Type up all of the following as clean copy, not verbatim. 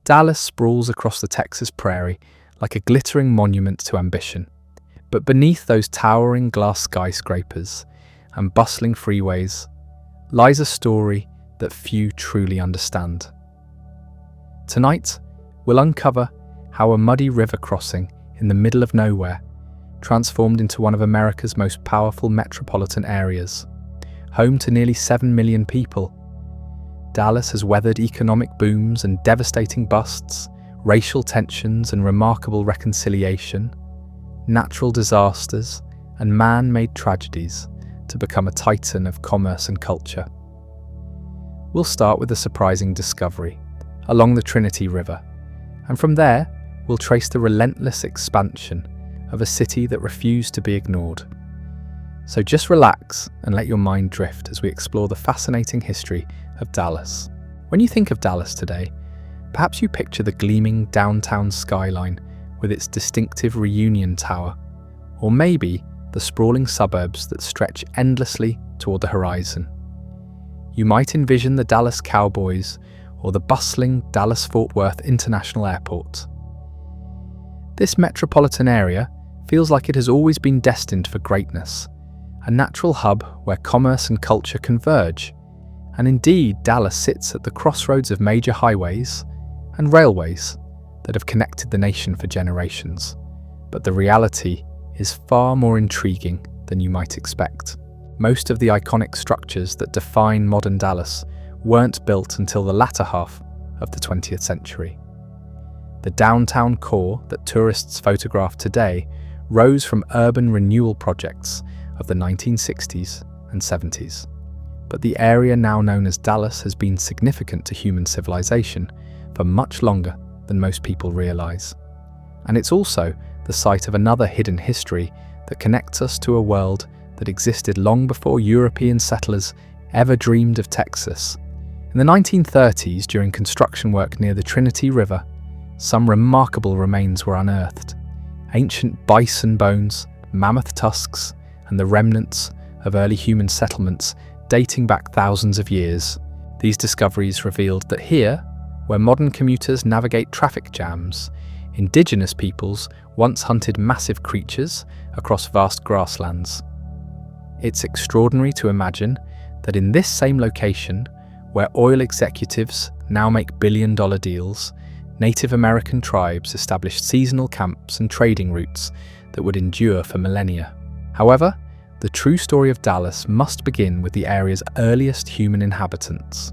Dallas sprawls across the Texas prairie like a glittering monument to ambition. But beneath those towering glass skyscrapers and bustling freeways lies a story that few truly understand. Tonight, we'll uncover how a muddy river crossing in the middle of nowhere transformed into one of America's most powerful metropolitan areas, home to nearly 7 million people. Dallas has weathered economic booms and devastating busts, racial tensions and remarkable reconciliation, natural disasters and man-made tragedies to become a titan of commerce and culture. We'll start with a surprising discovery along the Trinity River, and from there we'll trace the relentless expansion of a city that refused to be ignored. So just relax and let your mind drift as we explore the fascinating history of Dallas. When you think of Dallas today, perhaps you picture the gleaming downtown skyline with its distinctive Reunion Tower, or maybe the sprawling suburbs that stretch endlessly toward the horizon. You might envision the Dallas Cowboys or the bustling Dallas-Fort Worth International Airport. This metropolitan area feels like it has always been destined for greatness, a natural hub where commerce and culture converge. And indeed, Dallas sits at the crossroads of major highways and railways that have connected the nation for generations. But the reality is far more intriguing than you might expect. Most of the iconic structures that define modern Dallas weren't built until the latter half of the 20th century. The downtown core that tourists photograph today rose from urban renewal projects of the 1960s and 70s. But the area now known as Dallas has been significant to human civilization for much longer than most people realize. And it's also the site of another hidden history that connects us to a world that existed long before European settlers ever dreamed of Texas. In the 1930s, during construction work near the Trinity River, some remarkable remains were unearthed. Ancient bison bones, mammoth tusks, and the remnants of early human settlements dating back thousands of years. These discoveries revealed that here, where modern commuters navigate traffic jams, indigenous peoples once hunted massive creatures across vast grasslands. It's extraordinary to imagine that in this same location, where oil executives now make billion-dollar deals, Native American tribes established seasonal camps and trading routes that would endure for millennia. However, the true story of Dallas must begin with the area's earliest human inhabitants.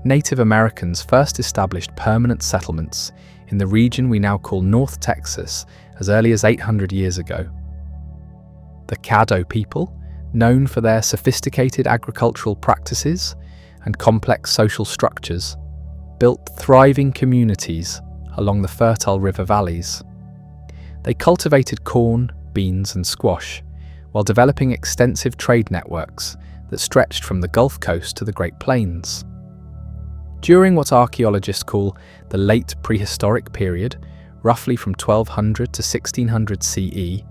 Native Americans first established permanent settlements in the region we now call North Texas as early as 800 years ago. The Caddo people, known for their sophisticated agricultural practices and complex social structures, built thriving communities along the fertile river valleys. They cultivated corn, beans, and squash, while developing extensive trade networks that stretched from the Gulf Coast to the Great Plains. During what archaeologists call the late prehistoric period, roughly from 1200 to 1600 CE,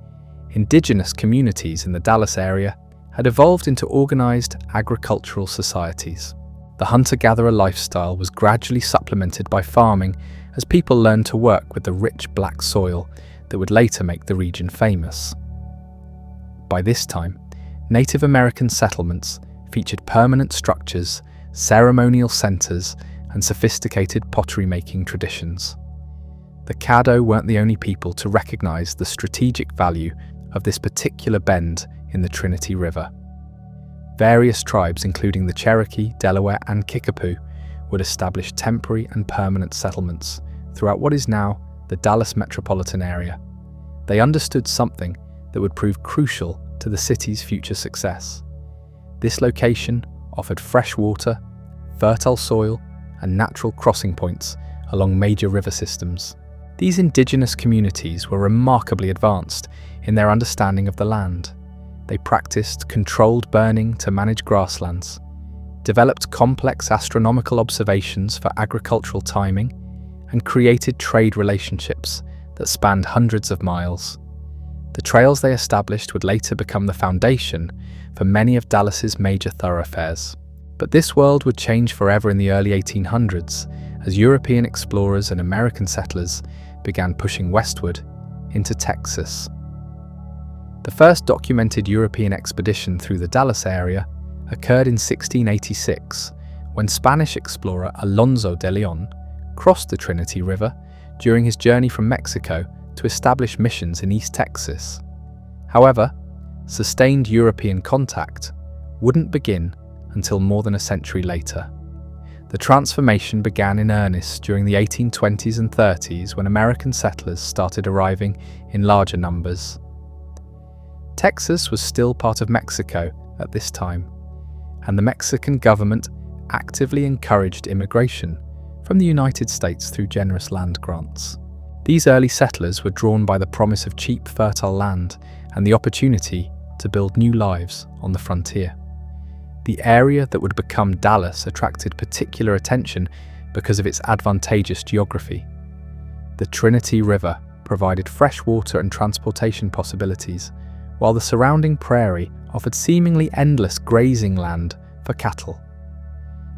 indigenous communities in the Dallas area had evolved into organized agricultural societies. The hunter-gatherer lifestyle was gradually supplemented by farming as people learned to work with the rich black soil that would later make the region famous. By this time, Native American settlements featured permanent structures, ceremonial centers, and sophisticated pottery-making traditions. The Caddo weren't the only people to recognize the strategic value of this particular bend in the Trinity River. Various tribes, including the Cherokee, Delaware, and Kickapoo, would establish temporary and permanent settlements throughout what is now the Dallas metropolitan area. They understood something that would prove crucial to the city's future success. This location offered fresh water, fertile soil, and natural crossing points along major river systems. These indigenous communities were remarkably advanced in their understanding of the land. They practiced controlled burning to manage grasslands, developed complex astronomical observations for agricultural timing, and created trade relationships that spanned hundreds of miles. The trails they established would later become the foundation for many of Dallas's major thoroughfares. But this world would change forever in the early 1800s as European explorers and American settlers began pushing westward into Texas. The first documented European expedition through the Dallas area occurred in 1686, when Spanish explorer Alonso de Leon crossed the Trinity River during his journey from Mexico to establish missions in East Texas. However, sustained European contact wouldn't begin until more than a century later. The transformation began in earnest during the 1820s and 30s when American settlers started arriving in larger numbers. Texas was still part of Mexico at this time, and the Mexican government actively encouraged immigration from the United States through generous land grants. These early settlers were drawn by the promise of cheap, fertile land and the opportunity to build new lives on the frontier. The area that would become Dallas attracted particular attention because of its advantageous geography. The Trinity River provided fresh water and transportation possibilities, while the surrounding prairie offered seemingly endless grazing land for cattle.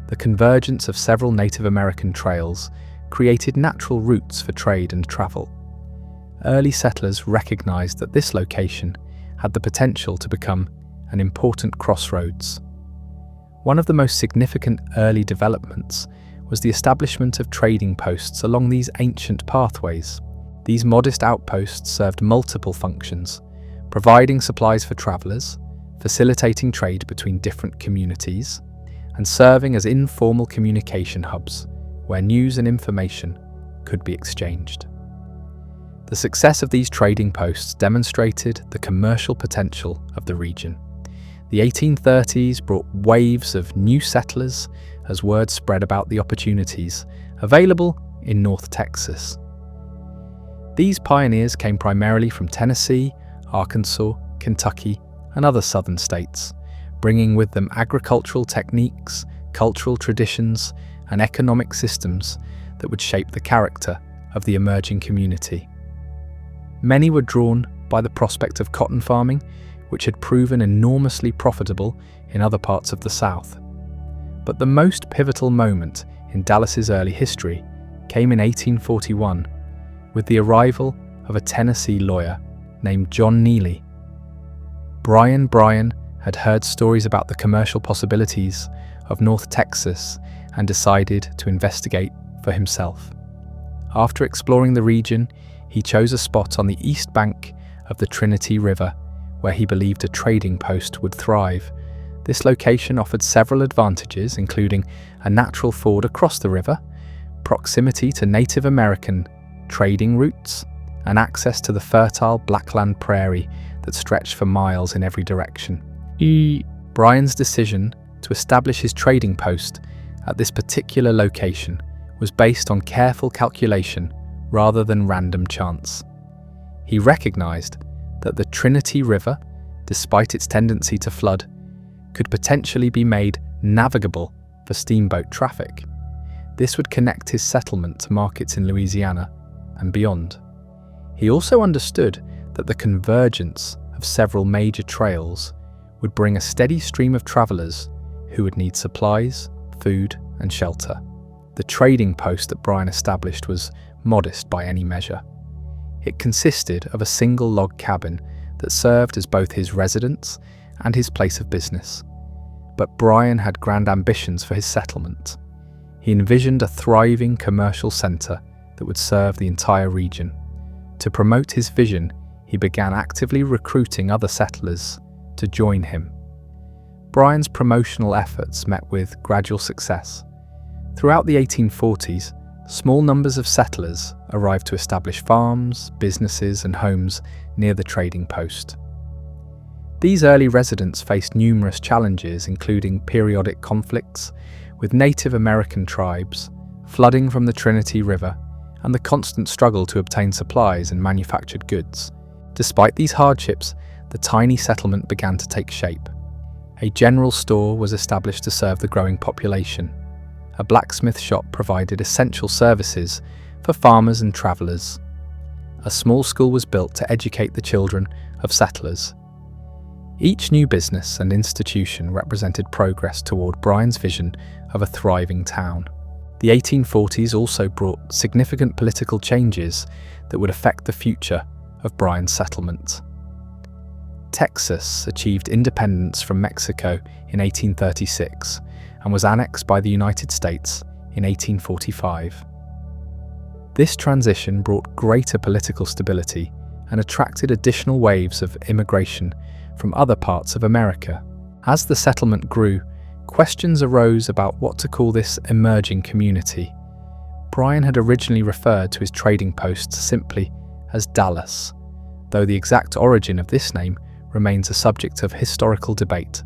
The convergence of several Native American trails created natural routes for trade and travel. Early settlers recognized that this location had the potential to become an important crossroads. One of the most significant early developments was the establishment of trading posts along these ancient pathways. These modest outposts served multiple functions, providing supplies for travelers, facilitating trade between different communities, and serving as informal communication hubs where news and information could be exchanged. The success of these trading posts demonstrated the commercial potential of the region. The 1830s brought waves of new settlers as word spread about the opportunities available in North Texas. These pioneers came primarily from Tennessee, Arkansas, Kentucky, and other southern states, bringing with them agricultural techniques, cultural traditions, and economic systems that would shape the character of the emerging community. Many were drawn by the prospect of cotton farming, which had proven enormously profitable in other parts of the South. But the most pivotal moment in Dallas's early history came in 1841 with the arrival of a Tennessee lawyer named John Neely. Bryan had heard stories about the commercial possibilities of North Texas and decided to investigate for himself. After exploring the region, he chose a spot on the east bank of the Trinity River where he believed a trading post would thrive. This location offered several advantages, including a natural ford across the river, proximity to Native American trading routes, and access to the fertile Blackland prairie that stretched for miles in every direction. Bryan's decision to establish his trading post at this particular location was based on careful calculation rather than random chance. He recognized that the Trinity River, despite its tendency to flood, could potentially be made navigable for steamboat traffic. This would connect his settlement to markets in Louisiana and beyond. He also understood that the convergence of several major trails would bring a steady stream of travelers who would need supplies, food, and shelter. The trading post that Bryan established was modest by any measure. It consisted of a single log cabin that served as both his residence and his place of business. But Bryan had grand ambitions for his settlement. He envisioned a thriving commercial centre that would serve the entire region. To promote his vision, he began actively recruiting other settlers to join him. Bryan's promotional efforts met with gradual success. Throughout the 1840s, small numbers of settlers arrived to establish farms, businesses, and homes near the trading post. These early residents faced numerous challenges, including periodic conflicts with Native American tribes, flooding from the Trinity River, and the constant struggle to obtain supplies and manufactured goods. Despite these hardships, the tiny settlement began to take shape. A general store was established to serve the growing population. A blacksmith shop provided essential services for farmers and travellers. A small school was built to educate the children of settlers. Each new business and institution represented progress toward Bryan's vision of a thriving town. The 1840s also brought significant political changes that would affect the future of Bryan's settlement. Texas achieved independence from Mexico in 1836 and was annexed by the United States in 1845. This transition brought greater political stability and attracted additional waves of immigration from other parts of America. As the settlement grew, questions arose about what to call this emerging community. Bryan had originally referred to his trading posts simply as Dallas, though the exact origin of this name remains a subject of historical debate.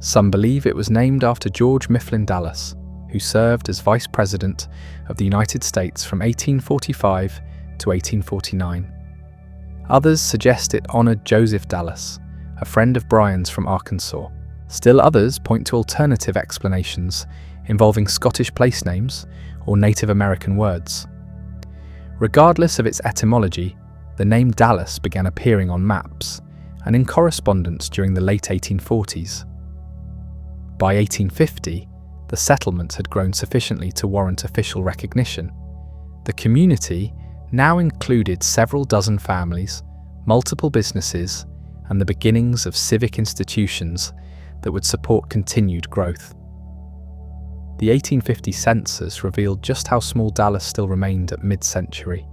Some believe it was named after George Mifflin Dallas, who served as Vice President of the United States from 1845 to 1849. Others suggest it honored Joseph Dallas, a friend of Bryan's from Arkansas. Still others point to alternative explanations involving Scottish place names or Native American words. Regardless of its etymology, the name Dallas began appearing on maps and in correspondence during the late 1840s. By 1850, the settlement had grown sufficiently to warrant official recognition. The community now included several dozen families, multiple businesses, and the beginnings of civic institutions that would support continued growth. The 1850 census revealed just how small Dallas still remained at mid-century.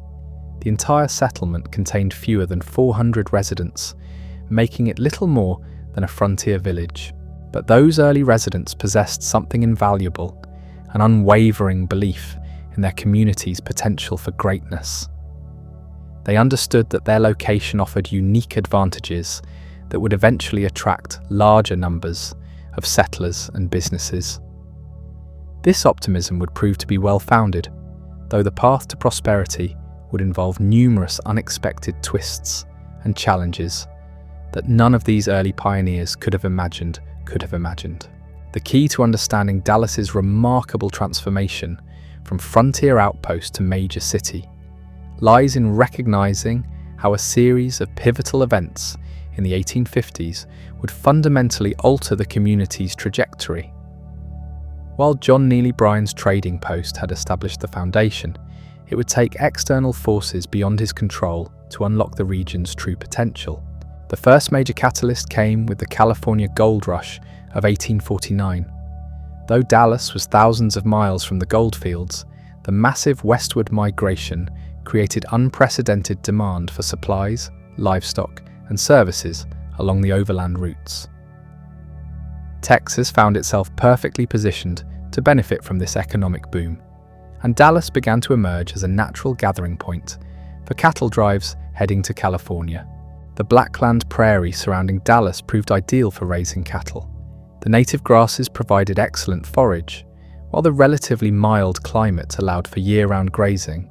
The entire settlement contained fewer than 400 residents, making it little more than a frontier village. But those early residents possessed something invaluable, an unwavering belief in their community's potential for greatness. They understood that their location offered unique advantages that would eventually attract larger numbers of settlers and businesses. This optimism would prove to be well-founded, though the path to prosperity would involve numerous unexpected twists and challenges that none of these early pioneers could have imagined. The key to understanding Dallas's remarkable transformation from frontier outpost to major city lies in recognizing how a series of pivotal events in the 1850s would fundamentally alter the community's trajectory. While John Neely Bryan's trading post had established the foundation, it would take external forces beyond his control to unlock the region's true potential. The first major catalyst came with the California gold rush of 1849. Though Dallas was thousands of miles from the gold fields, the massive westward migration created unprecedented demand for supplies, livestock, and services along the overland routes. Texas found itself perfectly positioned to benefit from this economic boom, and Dallas began to emerge as a natural gathering point for cattle drives heading to California. The Blackland prairie surrounding Dallas proved ideal for raising cattle. The native grasses provided excellent forage, while the relatively mild climate allowed for year-round grazing.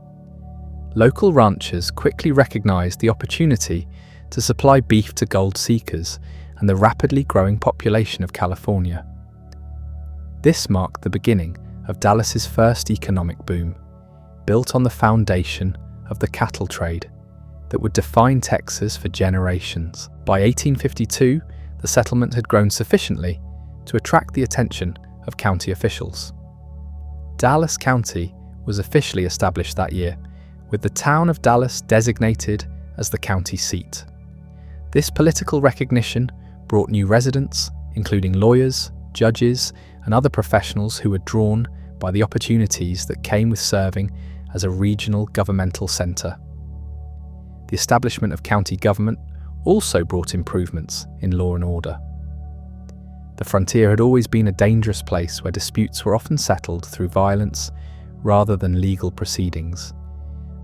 Local ranchers quickly recognized the opportunity to supply beef to gold seekers and the rapidly growing population of California. This marked the beginning of Dallas's first economic boom, built on the foundation of the cattle trade that would define Texas for generations. By 1852, the settlement had grown sufficiently to attract the attention of county officials. Dallas County was officially established that year, with the town of Dallas designated as the county seat. This political recognition brought new residents, including lawyers, judges, and other professionals who were drawn by the opportunities that came with serving as a regional governmental centre. The establishment of county government also brought improvements in law and order. The frontier had always been a dangerous place where disputes were often settled through violence rather than legal proceedings.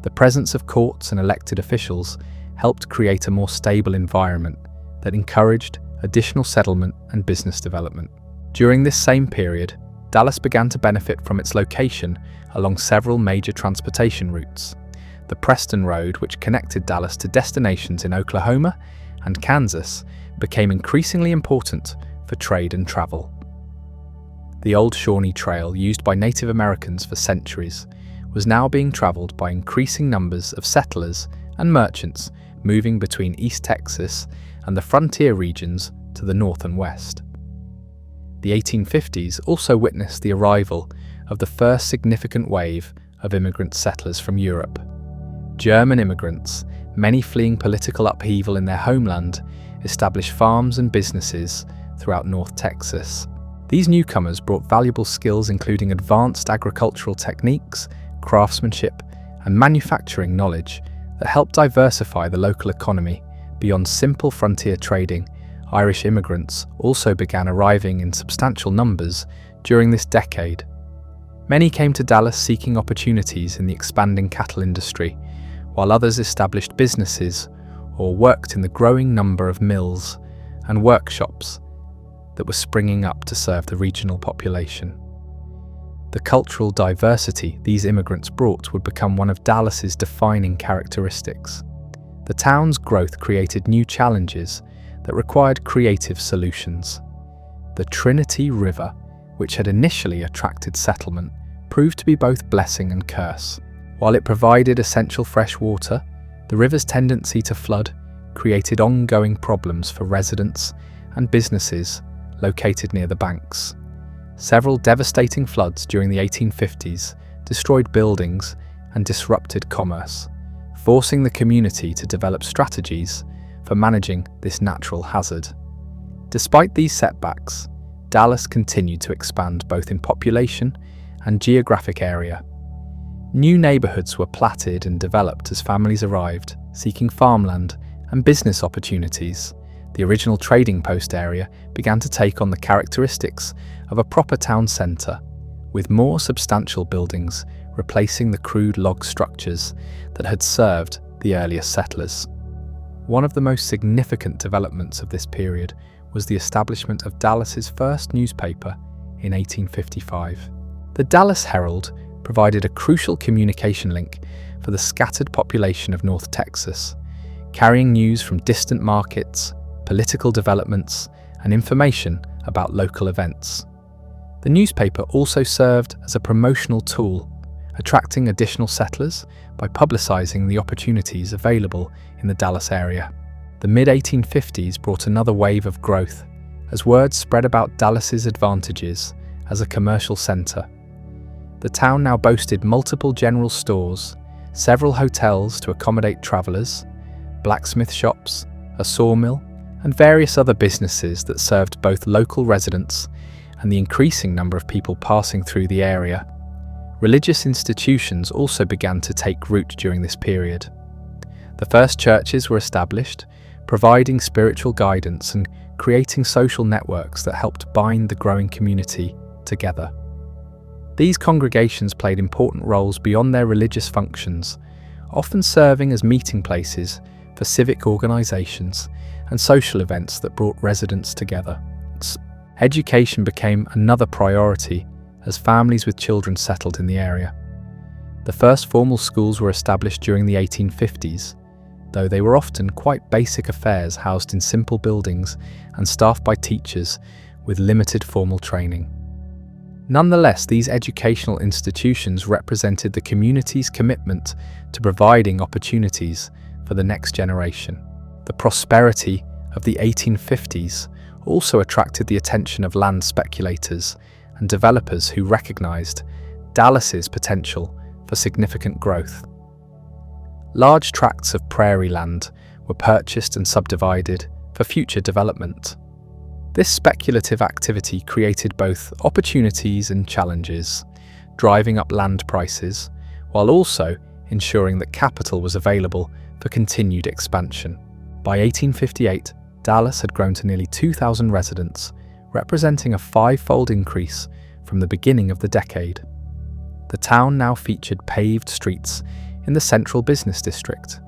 The presence of courts and elected officials helped create a more stable environment that encouraged additional settlement and business development. During this same period, Dallas began to benefit from its location along several major transportation routes. The Preston Road, which connected Dallas to destinations in Oklahoma and Kansas, became increasingly important for trade and travel. The Old Shawnee Trail, used by Native Americans for centuries, was now being traveled by increasing numbers of settlers and merchants moving between East Texas and the frontier regions to the north and west. The 1850s also witnessed the arrival of the first significant wave of immigrant settlers from Europe. German immigrants, many fleeing political upheaval in their homeland, established farms and businesses throughout North Texas. These newcomers brought valuable skills including advanced agricultural techniques, craftsmanship, and manufacturing knowledge that helped diversify the local economy. Beyond simple frontier trading, Irish immigrants also began arriving in substantial numbers during this decade. Many came to Dallas seeking opportunities in the expanding cattle industry, while others established businesses or worked in the growing number of mills and workshops that were springing up to serve the regional population. The cultural diversity these immigrants brought would become one of Dallas's defining characteristics. The town's growth created new challenges that required creative solutions. The Trinity River, which had initially attracted settlement, proved to be both blessing and curse. While it provided essential fresh water, the river's tendency to flood created ongoing problems for residents and businesses located near the banks. Several devastating floods during the 1850s destroyed buildings and disrupted commerce, forcing the community to develop strategies for managing this natural hazard. Despite these setbacks, Dallas continued to expand both in population and geographic area. New neighborhoods were platted and developed as families arrived, seeking farmland and business opportunities. The original trading post area began to take on the characteristics of a proper town center, with more substantial buildings replacing the crude log structures that had served the earliest settlers. One of the most significant developments of this period was the establishment of Dallas's first newspaper in 1855. The Dallas Herald provided a crucial communication link for the scattered population of North Texas, carrying news from distant markets, political developments, and information about local events. The newspaper also served as a promotional tool, attracting additional settlers by publicizing the opportunities available in the Dallas area. The mid-1850s brought another wave of growth as word spread about Dallas's advantages as a commercial center. The town now boasted multiple general stores, several hotels to accommodate travelers, blacksmith shops, a sawmill, and various other businesses that served both local residents and the increasing number of people passing through the area. Religious institutions also began to take root during this period. The first churches were established, providing spiritual guidance and creating social networks that helped bind the growing community together. These congregations played important roles beyond their religious functions, often serving as meeting places for civic organizations and social events that brought residents together. Education became another priority as families with children settled in the area. The first formal schools were established during the 1850s, though they were often quite basic affairs housed in simple buildings and staffed by teachers with limited formal training. Nonetheless, these educational institutions represented the community's commitment to providing opportunities for the next generation. The prosperity of the 1850s also attracted the attention of land speculators and developers who recognized Dallas's potential for significant growth. Large tracts of prairie land were purchased and subdivided for future development. This speculative activity created both opportunities and challenges, driving up land prices, while also ensuring that capital was available for continued expansion. By 1858, Dallas had grown to nearly 2,000 residents, representing a five-fold increase from the beginning of the decade. The town now featured paved streets in the central business district,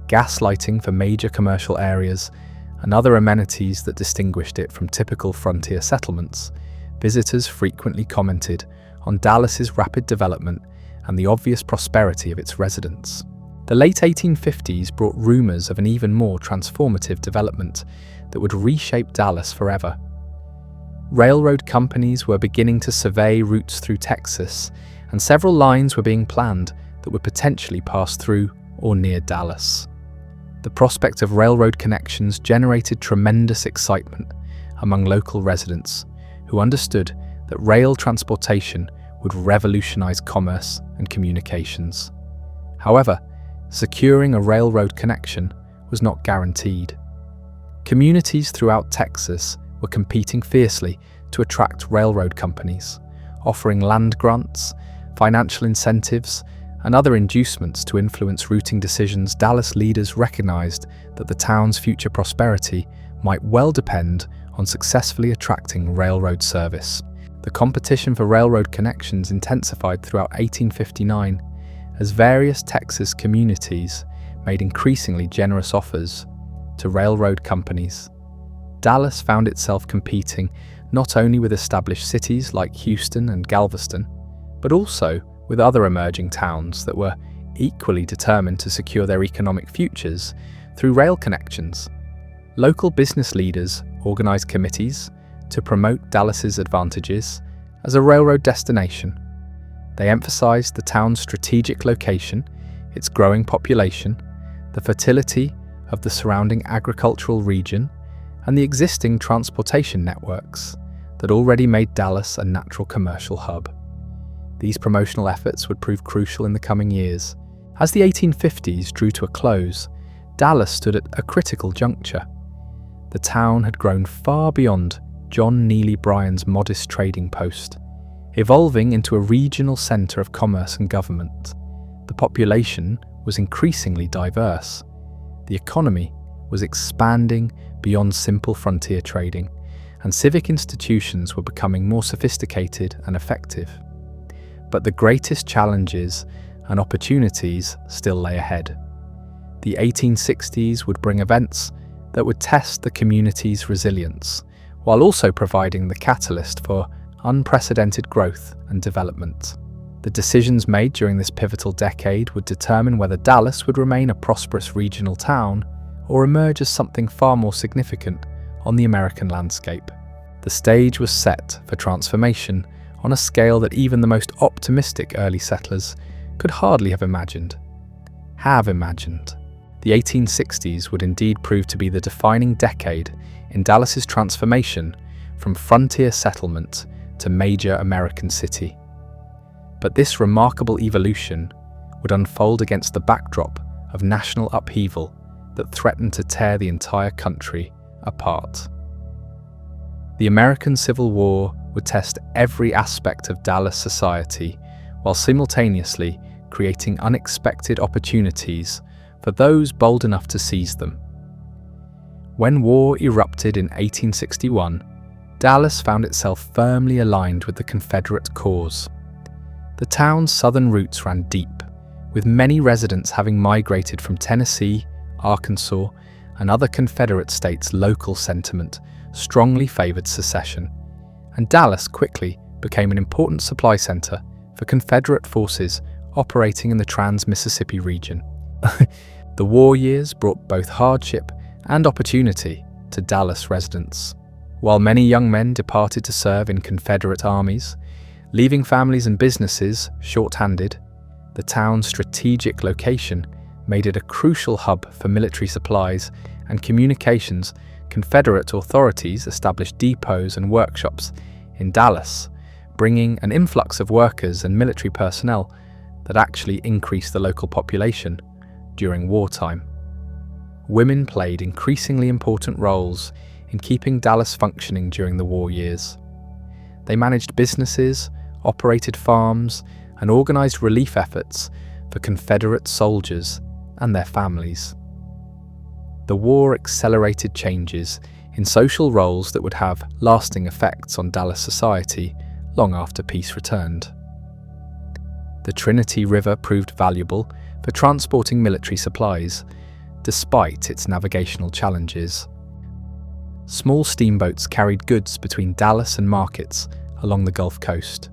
gas lighting for major commercial areas, and other amenities that distinguished it from typical frontier settlements. Visitors frequently commented on Dallas's rapid development and the obvious prosperity of its residents. The late 1850s brought rumors of an even more transformative development that would reshape Dallas forever. Railroad companies were beginning to survey routes through Texas, and several lines were being planned that would potentially pass through or near Dallas. The prospect of railroad connections generated tremendous excitement among local residents who understood that rail transportation would revolutionize commerce and communications. However, securing a railroad connection was not guaranteed. Communities throughout Texas were competing fiercely to attract railroad companies, offering land grants, financial incentives, and other inducements to influence routing decisions. Dallas leaders recognized that the town's future prosperity might well depend on successfully attracting railroad service. The competition for railroad connections intensified throughout 1859 as various Texas communities made increasingly generous offers to railroad companies. Dallas found itself competing not only with established cities like Houston and Galveston, but also with other emerging towns that were equally determined to secure their economic futures through rail connections. Local business leaders organized committees to promote Dallas's advantages as a railroad destination. They emphasized the town's strategic location, its growing population, the fertility of the surrounding agricultural region, and the existing transportation networks that already made Dallas a natural commercial hub. These promotional efforts would prove crucial in the coming years. As the 1850s drew to a close, Dallas stood at a critical juncture. The town had grown far beyond John Neely Bryan's modest trading post, evolving into a regional center of commerce and government. The population was increasingly diverse. The economy was expanding beyond simple frontier trading, and civic institutions were becoming more sophisticated and effective. But the greatest challenges and opportunities still lay ahead. The 1860s would bring events that would test the community's resilience, while also providing the catalyst for unprecedented growth and development. The decisions made during this pivotal decade would determine whether Dallas would remain a prosperous regional town or emerge as something far more significant on the American landscape. The stage was set for transformation on a scale that even the most optimistic early settlers could hardly have imagined. The 1860s would indeed prove to be the defining decade in Dallas's transformation from frontier settlement to major American city. But this remarkable evolution would unfold against the backdrop of national upheaval that threatened to tear the entire country apart. The American Civil War would test every aspect of Dallas society while simultaneously creating unexpected opportunities for those bold enough to seize them. When war erupted in 1861, Dallas found itself firmly aligned with the Confederate cause. The town's southern roots ran deep, with many residents having migrated from Tennessee, Arkansas, and other Confederate states. Local sentiment strongly favored secession, and Dallas quickly became an important supply center for Confederate forces operating in the Trans-Mississippi region. The war years brought both hardship and opportunity to Dallas residents. While many young men departed to serve in Confederate armies, leaving families and businesses short-handed, the town's strategic location made it a crucial hub for military supplies and communications. Confederate authorities established depots and workshops in Dallas, bringing an influx of workers and military personnel that actually increased the local population during wartime. Women played increasingly important roles in keeping Dallas functioning during the war years. They managed businesses, operated farms, and organized relief efforts for Confederate soldiers and their families. The war accelerated changes in social roles that would have lasting effects on Dallas society long after peace returned. The Trinity River proved valuable for transporting military supplies, despite its navigational challenges. Small steamboats carried goods between Dallas and markets along the Gulf Coast,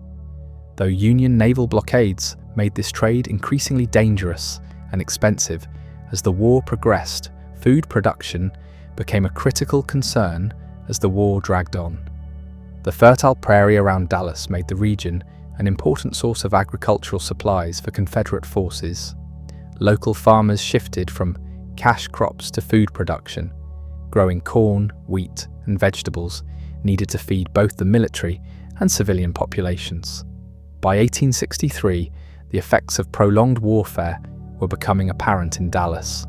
though Union naval blockades made this trade increasingly dangerous and expensive. As the war progressed, food production became a critical concern as the war dragged on. The fertile prairie around Dallas made the region an important source of agricultural supplies for Confederate forces. Local farmers shifted from cash crops to food production, growing corn, wheat, and vegetables needed to feed both the military and civilian populations. By 1863, the effects of prolonged warfare were becoming apparent in Dallas.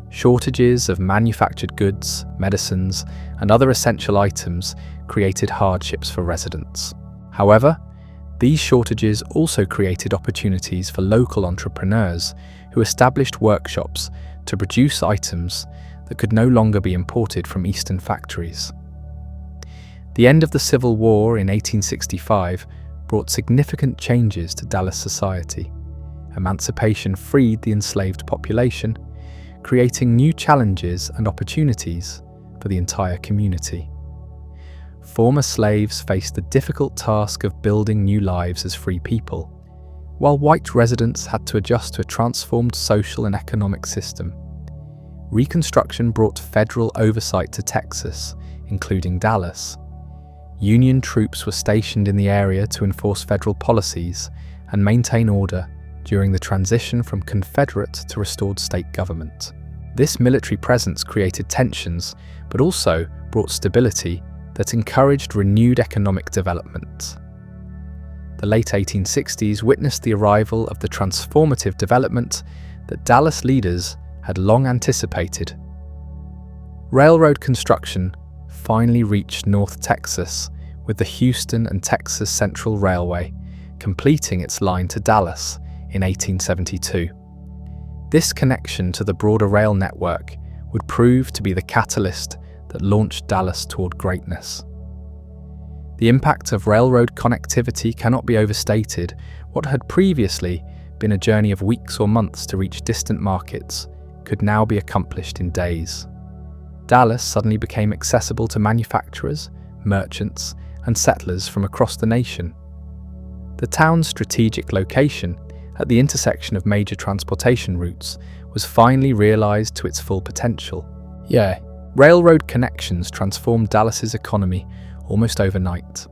Shortages of manufactured goods, medicines, and other essential items created hardships for residents. However, these shortages also created opportunities for local entrepreneurs who established workshops to produce items that could no longer be imported from Eastern factories. The end of the Civil War in 1865 brought significant changes to Dallas society. Emancipation freed the enslaved population, creating new challenges and opportunities for the entire community. Former slaves faced the difficult task of building new lives as free people, while white residents had to adjust to a transformed social and economic system. Reconstruction brought federal oversight to Texas, including Dallas. Union troops were stationed in the area to enforce federal policies and maintain order during the transition from Confederate to restored state government. This military presence created tensions, but also brought stability that encouraged renewed economic development. The late 1860s witnessed the arrival of the transformative development that Dallas leaders had long anticipated. Railroad construction finally reached North Texas with the Houston and Texas Central Railway, completing its line to Dallas in 1872. This connection to the broader rail network would prove to be the catalyst that launched Dallas toward greatness. The impact of railroad connectivity cannot be overstated. What had previously been a journey of weeks or months to reach distant markets could now be accomplished in days. Dallas suddenly became accessible to manufacturers, merchants, and settlers from across the nation. The town's strategic location at the intersection of major transportation routes was finally realized to its full potential. Railroad connections transformed Dallas's economy almost overnight.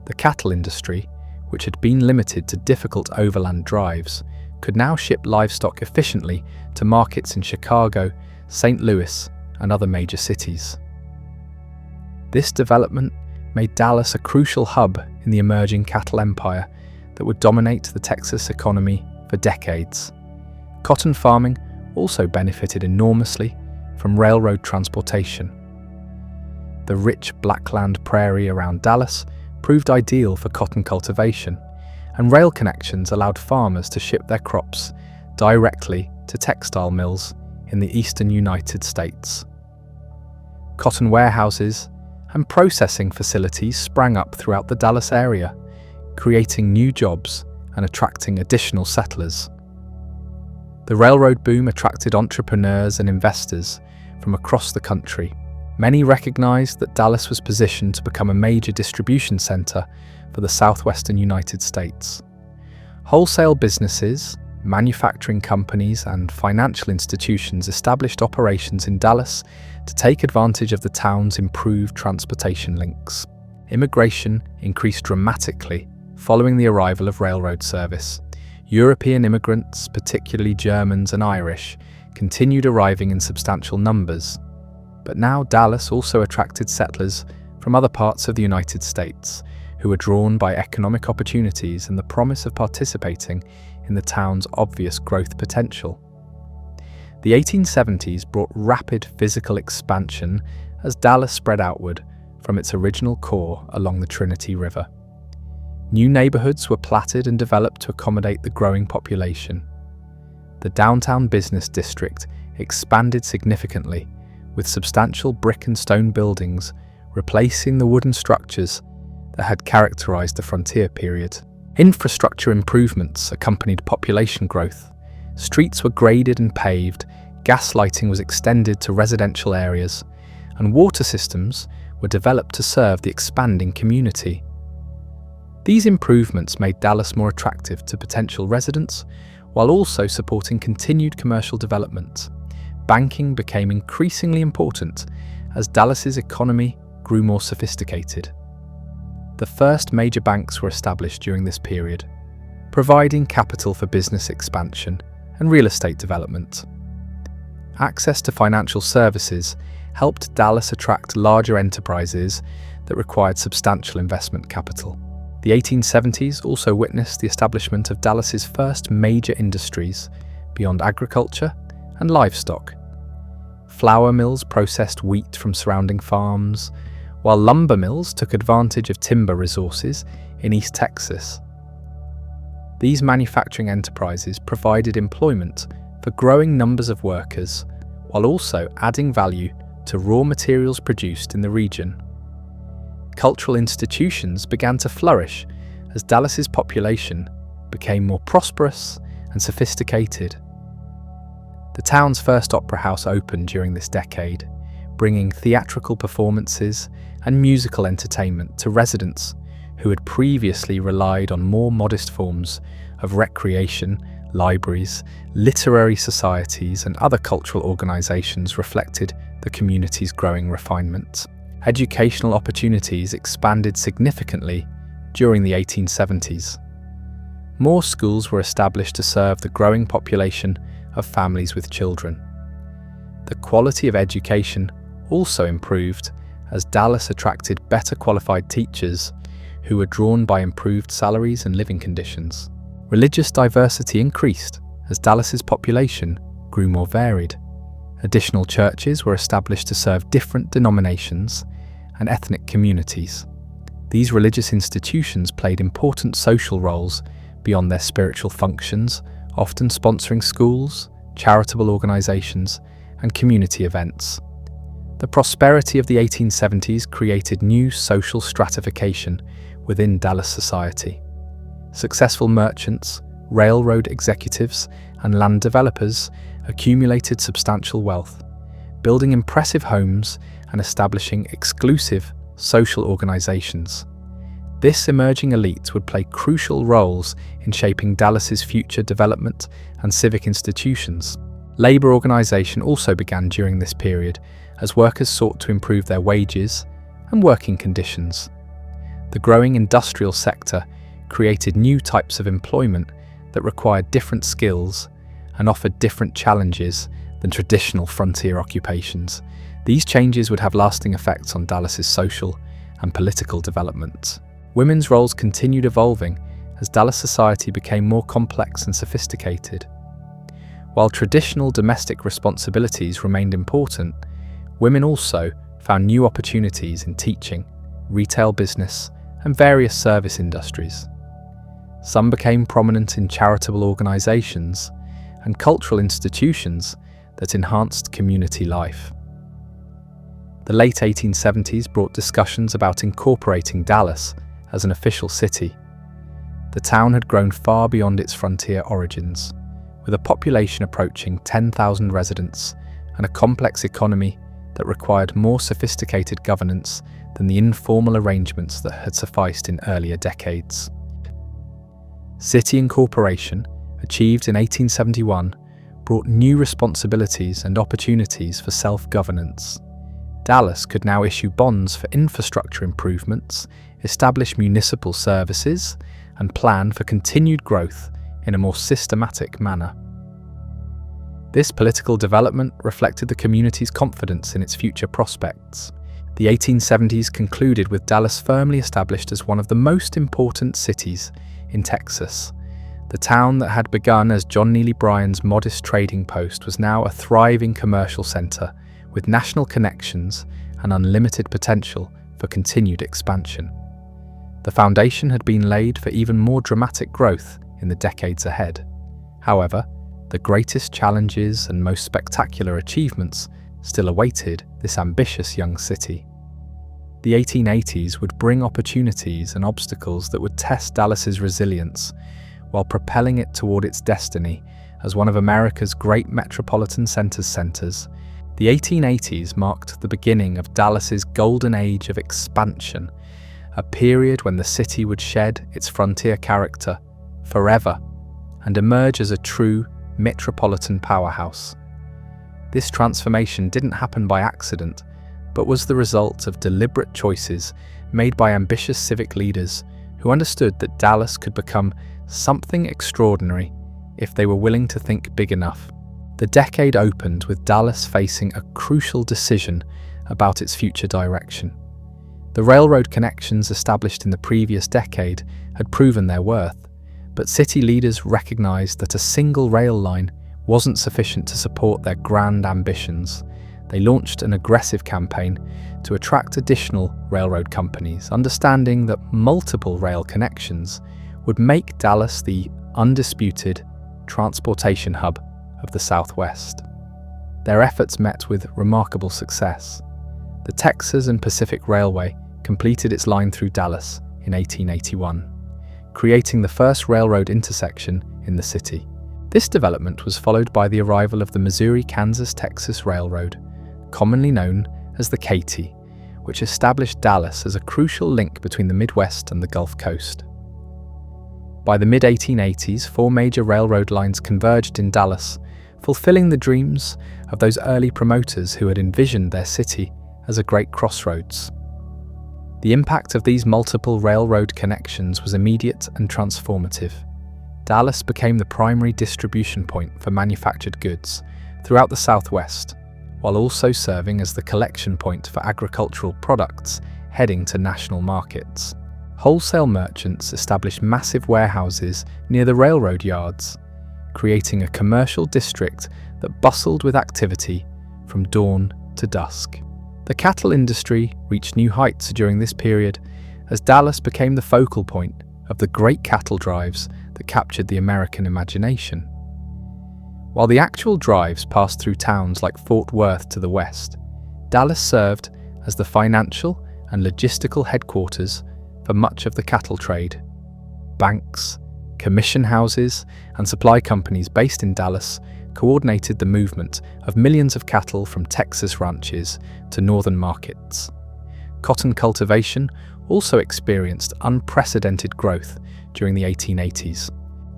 The cattle industry, which had been limited to difficult overland drives, could now ship livestock efficiently to markets in Chicago, St. Louis, and other major cities. This development made Dallas a crucial hub in the emerging cattle empire that would dominate the Texas economy for decades. Cotton farming also benefited enormously from railroad transportation. The rich blackland prairie around Dallas proved ideal for cotton cultivation, and rail connections allowed farmers to ship their crops directly to textile mills in the eastern United States. Cotton warehouses and processing facilities sprang up throughout the Dallas area, creating new jobs and attracting additional settlers. The railroad boom attracted entrepreneurs and investors from across the country. Many recognized that Dallas was positioned to become a major distribution center for the southwestern United States. Wholesale businesses, manufacturing companies, and financial institutions established operations in Dallas to take advantage of the town's improved transportation links. Immigration increased dramatically following the arrival of railroad service. European immigrants, particularly Germans and Irish, continued arriving in substantial numbers. But now Dallas also attracted settlers from other parts of the United States, who were drawn by economic opportunities and the promise of participating in the town's obvious growth potential. The 1870s brought rapid physical expansion as Dallas spread outward from its original core along the Trinity River. New neighborhoods were platted and developed to accommodate the growing population. The downtown business district expanded significantly, with substantial brick and stone buildings replacing the wooden structures that had characterized the frontier period. Infrastructure improvements accompanied population growth. Streets were graded and paved, gas lighting was extended to residential areas, and water systems were developed to serve the expanding community. These improvements made Dallas more attractive to potential residents, while also supporting continued commercial development. Banking became increasingly important as Dallas's economy grew more sophisticated. The first major banks were established during this period, providing capital for business expansion and real estate development. Access to financial services helped Dallas attract larger enterprises that required substantial investment capital. The 1870s also witnessed the establishment of Dallas's first major industries beyond agriculture and livestock. Flour mills processed wheat from surrounding farms, while lumber mills took advantage of timber resources in East Texas. These manufacturing enterprises provided employment for growing numbers of workers, while also adding value to raw materials produced in the region. Cultural institutions began to flourish as Dallas's population became more prosperous and sophisticated. The town's first opera house opened during this decade, bringing theatrical performances and musical entertainment to residents who had previously relied on more modest forms of recreation. Libraries, literary societies, and other cultural organizations reflected the community's growing refinement. Educational opportunities expanded significantly during the 1870s. More schools were established to serve the growing population of families with children. The quality of education also improved as Dallas attracted better qualified teachers who were drawn by improved salaries and living conditions. Religious diversity increased as Dallas's population grew more varied. Additional churches were established to serve different denominations and ethnic communities. These religious institutions played important social roles beyond their spiritual functions, often sponsoring schools, charitable organizations, and community events. The prosperity of the 1870s created new social stratification within Dallas society. Successful merchants, railroad executives, and land developers accumulated substantial wealth, building impressive homes and establishing exclusive social organizations. This emerging elite would play crucial roles in shaping Dallas's future development and civic institutions. Labor organization also began during this period as workers sought to improve their wages and working conditions. The growing industrial sector created new types of employment that required different skills and offered different challenges than traditional frontier occupations. These changes would have lasting effects on Dallas's social and political development. Women's roles continued evolving as Dallas society became more complex and sophisticated. While traditional domestic responsibilities remained important, women also found new opportunities in teaching, retail business, and various service industries. Some became prominent in charitable organizations and cultural institutions that enhanced community life. The late 1870s brought discussions about incorporating Dallas as an official city. The town had grown far beyond its frontier origins, with a population approaching 10,000 residents and a complex economy that required more sophisticated governance than the informal arrangements that had sufficed in earlier decades. City incorporation, achieved in 1871, brought new responsibilities and opportunities for self-governance. Dallas could now issue bonds for infrastructure improvements, establish municipal services, and plan for continued growth in a more systematic manner. This political development reflected the community's confidence in its future prospects. The 1870s concluded with Dallas firmly established as one of the most important cities in Texas. The town that had begun as John Neely Bryan's modest trading post was now a thriving commercial center with national connections and unlimited potential for continued expansion. The foundation had been laid for even more dramatic growth in the decades ahead. However, the greatest challenges and most spectacular achievements still awaited this ambitious young city. The 1880s would bring opportunities and obstacles that would test Dallas's resilience while propelling it toward its destiny as one of America's great metropolitan centers. The 1880s marked the beginning of Dallas's golden age of expansion, a period when the city would shed its frontier character forever and emerge as a true metropolitan powerhouse. This transformation didn't happen by accident, but was the result of deliberate choices made by ambitious civic leaders who understood that Dallas could become something extraordinary if they were willing to think big enough. The decade opened with Dallas facing a crucial decision about its future direction. The railroad connections established in the previous decade had proven their worth, but city leaders recognized that a single rail line wasn't sufficient to support their grand ambitions. They launched an aggressive campaign to attract additional railroad companies, understanding that multiple rail connections would make Dallas the undisputed transportation hub of the Southwest. Their efforts met with remarkable success. The Texas and Pacific Railway completed its line through Dallas in 1881, creating the first railroad intersection in the city. This development was followed by the arrival of the Missouri-Kansas-Texas Railroad, commonly known as the Katy, which established Dallas as a crucial link between the Midwest and the Gulf Coast. By the mid-1880s, 4 major railroad lines converged in Dallas, fulfilling the dreams of those early promoters who had envisioned their city as a great crossroads. The impact of these multiple railroad connections was immediate and transformative. Dallas became the primary distribution point for manufactured goods throughout the Southwest, while also serving as the collection point for agricultural products heading to national markets. Wholesale merchants established massive warehouses near the railroad yards, creating a commercial district that bustled with activity from dawn to dusk. The cattle industry reached new heights during this period as Dallas became the focal point of the great cattle drives that captured the American imagination. While the actual drives passed through towns like Fort Worth to the west, Dallas served as the financial and logistical headquarters for much of the cattle trade. Banks, commission houses, and supply companies based in Dallas coordinated the movement of millions of cattle from Texas ranches to northern markets. Cotton cultivation also experienced unprecedented growth during the 1880s.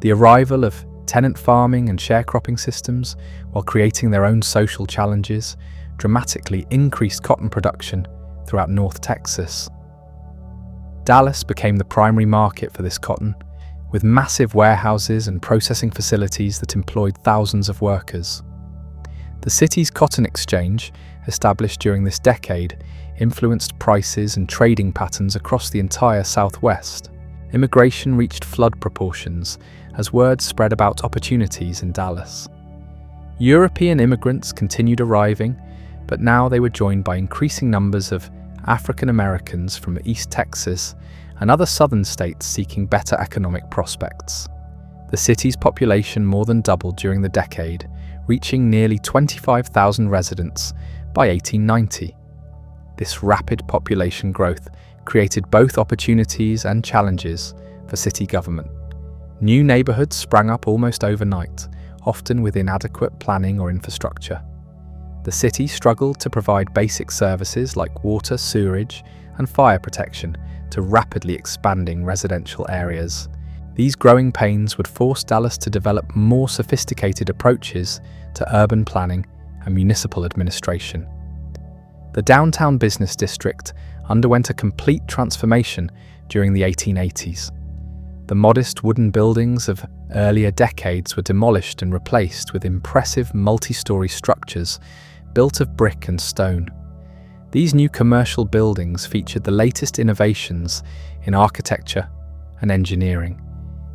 The arrival of tenant farming and sharecropping systems, while creating their own social challenges, dramatically increased cotton production throughout North Texas. Dallas became the primary market for this cotton, with massive warehouses and processing facilities that employed thousands of workers. The city's cotton exchange, established during this decade, influenced prices and trading patterns across the entire Southwest. Immigration reached flood proportions as word spread about opportunities in Dallas. European immigrants continued arriving, but now they were joined by increasing numbers of African Americans from East Texas and other southern states seeking better economic prospects. The city's population more than doubled during the decade, reaching nearly 25,000 residents by 1890. This rapid population growth created both opportunities and challenges for city government. New neighborhoods sprang up almost overnight, often with inadequate planning or infrastructure. The city struggled to provide basic services like water, sewerage, and fire protection to rapidly expanding residential areas. These growing pains would force Dallas to develop more sophisticated approaches to urban planning and municipal administration. The downtown business district underwent a complete transformation during the 1880s. The modest wooden buildings of earlier decades were demolished and replaced with impressive multi-story structures built of brick and stone. These new commercial buildings featured the latest innovations in architecture and engineering,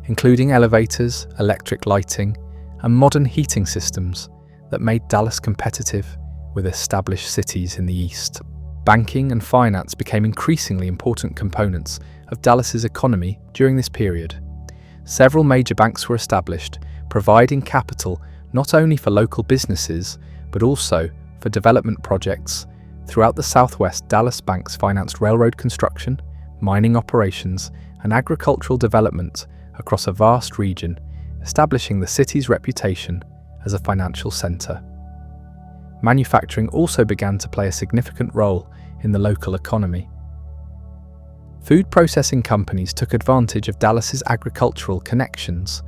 including elevators, electric lighting, and modern heating systems that made Dallas competitive with established cities in the East. Banking and finance became increasingly important components of Dallas's economy during this period. Several major banks were established, providing capital not only for local businesses, but also for development projects. Throughout the Southwest, Dallas banks financed railroad construction, mining operations, and agricultural development across a vast region, establishing the city's reputation as a financial center. Manufacturing also began to play a significant role in the local economy. Food processing companies took advantage of Dallas's agricultural connections,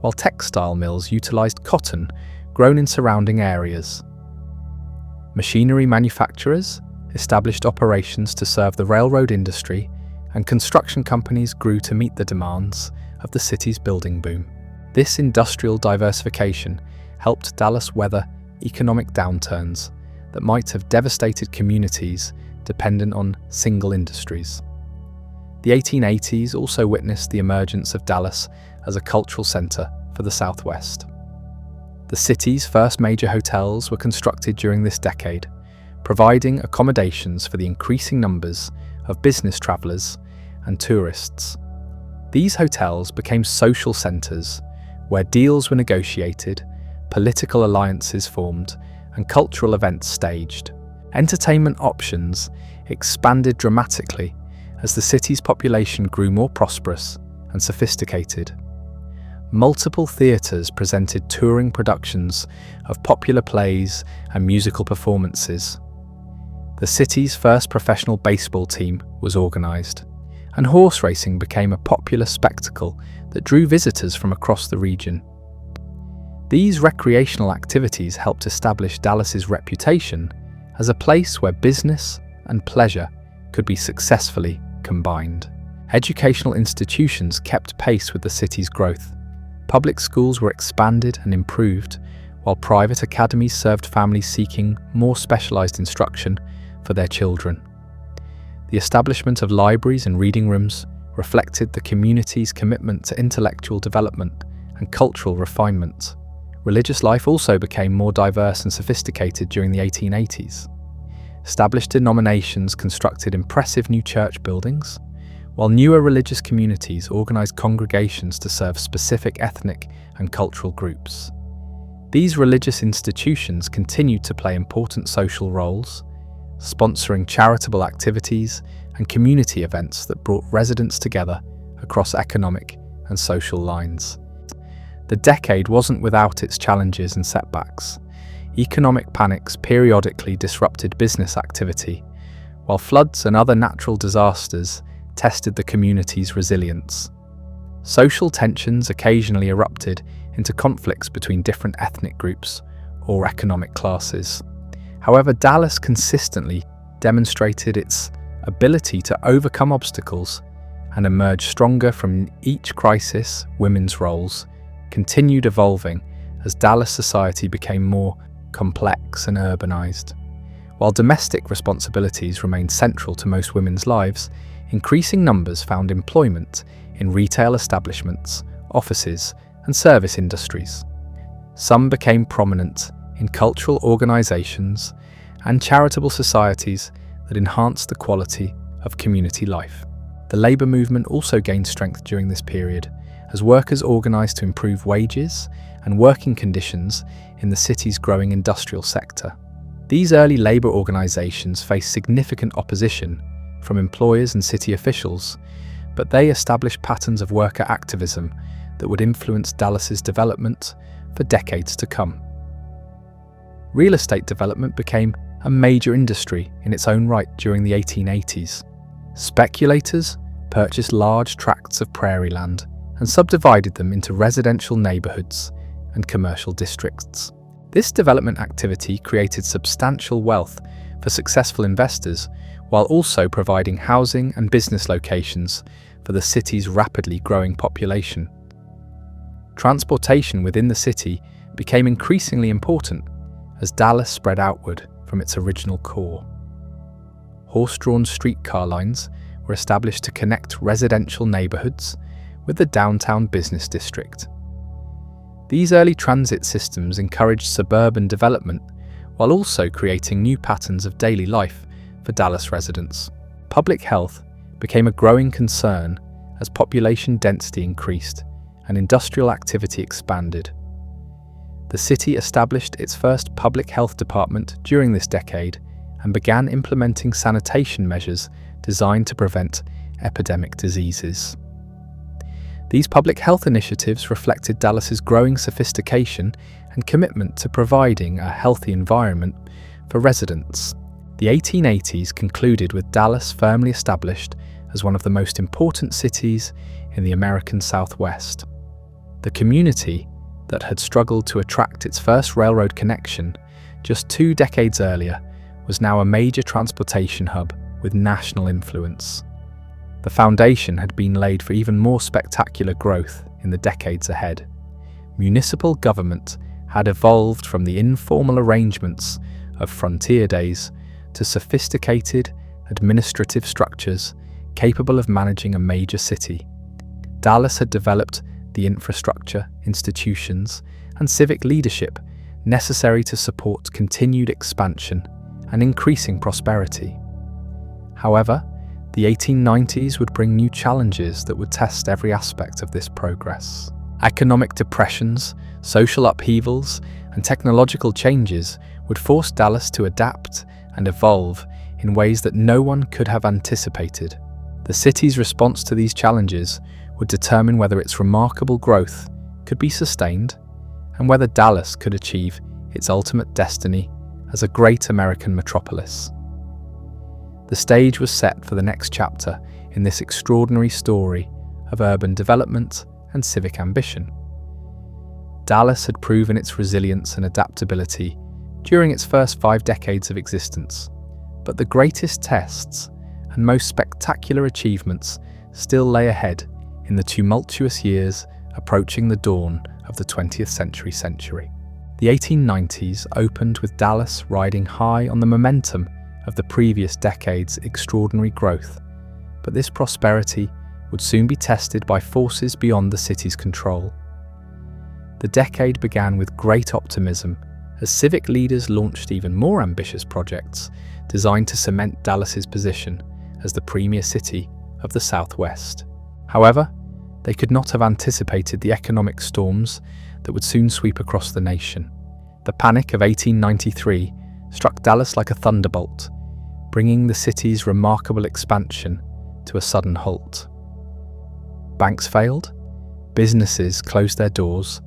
while textile mills utilized cotton grown in surrounding areas. Machinery manufacturers established operations to serve the railroad industry, and construction companies grew to meet the demands of the city's building boom. This industrial diversification helped Dallas weather economic downturns that might have devastated communities dependent on single industries. The 1880s also witnessed the emergence of Dallas as a cultural centre for the Southwest. The city's first major hotels were constructed during this decade, providing accommodations for the increasing numbers of business travellers and tourists. These hotels became social centres where deals were negotiated, political alliances formed, and cultural events staged. Entertainment options expanded dramatically as the city's population grew more prosperous and sophisticated. Multiple theatres presented touring productions of popular plays and musical performances. The city's first professional baseball team was organised, and horse racing became a popular spectacle that drew visitors from across the region. These recreational activities helped establish Dallas's reputation as a place where business and pleasure could be successfully combined. Educational institutions kept pace with the city's growth. Public schools were expanded and improved, while private academies served families seeking more specialised instruction for their children. The establishment of libraries and reading rooms reflected the community's commitment to intellectual development and cultural refinement. Religious life also became more diverse and sophisticated during the 1880s. Established denominations constructed impressive new church buildings, while newer religious communities organised congregations to serve specific ethnic and cultural groups. These religious institutions continued to play important social roles, sponsoring charitable activities and community events that brought residents together across economic and social lines. The decade wasn't without its challenges and setbacks. Economic panics periodically disrupted business activity, while floods and other natural disasters tested the community's resilience. Social tensions occasionally erupted into conflicts between different ethnic groups or economic classes. However, Dallas consistently demonstrated its ability to overcome obstacles and emerge stronger from each crisis. Women's roles continued evolving as Dallas society became more complex and urbanized. While domestic responsibilities remained central to most women's lives, increasing numbers found employment in retail establishments, offices, and service industries. Some became prominent in cultural organizations and charitable societies that enhanced the quality of community life. The labor movement also gained strength during this period as workers organized to improve wages and working conditions in the city's growing industrial sector. These early labor organizations faced significant opposition from employers and city officials, but they established patterns of worker activism that would influence Dallas's development for decades to come. Real estate development became a major industry in its own right during the 1880s. Speculators purchased large tracts of prairie land and subdivided them into residential neighborhoods and commercial districts. This development activity created substantial wealth for successful investors, while also providing housing and business locations for the city's rapidly growing population. Transportation within the city became increasingly important as Dallas spread outward from its original core. Horse-drawn streetcar lines were established to connect residential neighborhoods with the downtown business district. These early transit systems encouraged suburban development while also creating new patterns of daily life for Dallas residents. Public health became a growing concern as population density increased and industrial activity expanded. The city established its first public health department during this decade and began implementing sanitation measures designed to prevent epidemic diseases. These public health initiatives reflected Dallas's growing sophistication and commitment to providing a healthy environment for residents. The 1880s concluded with Dallas firmly established as one of the most important cities in the American Southwest. The community that had struggled to attract its first railroad connection just 2 decades earlier was now a major transportation hub with national influence. The foundation had been laid for even more spectacular growth in the decades ahead. Municipal government had evolved from the informal arrangements of frontier days to sophisticated, administrative structures capable of managing a major city. Dallas had developed the infrastructure, institutions, and civic leadership necessary to support continued expansion and increasing prosperity. However, the 1890s would bring new challenges that would test every aspect of this progress. Economic depressions, social upheavals, and technological changes would force Dallas to adapt and evolve in ways that no one could have anticipated. The city's response to these challenges would determine whether its remarkable growth could be sustained and whether Dallas could achieve its ultimate destiny as a great American metropolis. The stage was set for the next chapter in this extraordinary story of urban development and civic ambition. Dallas had proven its resilience and adaptability during its first 5 decades of existence, but the greatest tests and most spectacular achievements still lay ahead in the tumultuous years approaching the dawn of the 20th century. The 1890s opened with Dallas riding high on the momentum of the previous decade's extraordinary growth, but this prosperity would soon be tested by forces beyond the city's control. The decade began with great optimism as civic leaders launched even more ambitious projects designed to cement Dallas's position as the premier city of the Southwest. However, they could not have anticipated the economic storms that would soon sweep across the nation. The Panic of 1893 struck Dallas like a thunderbolt, bringing the city's remarkable expansion to a sudden halt. Banks failed, businesses closed their doors,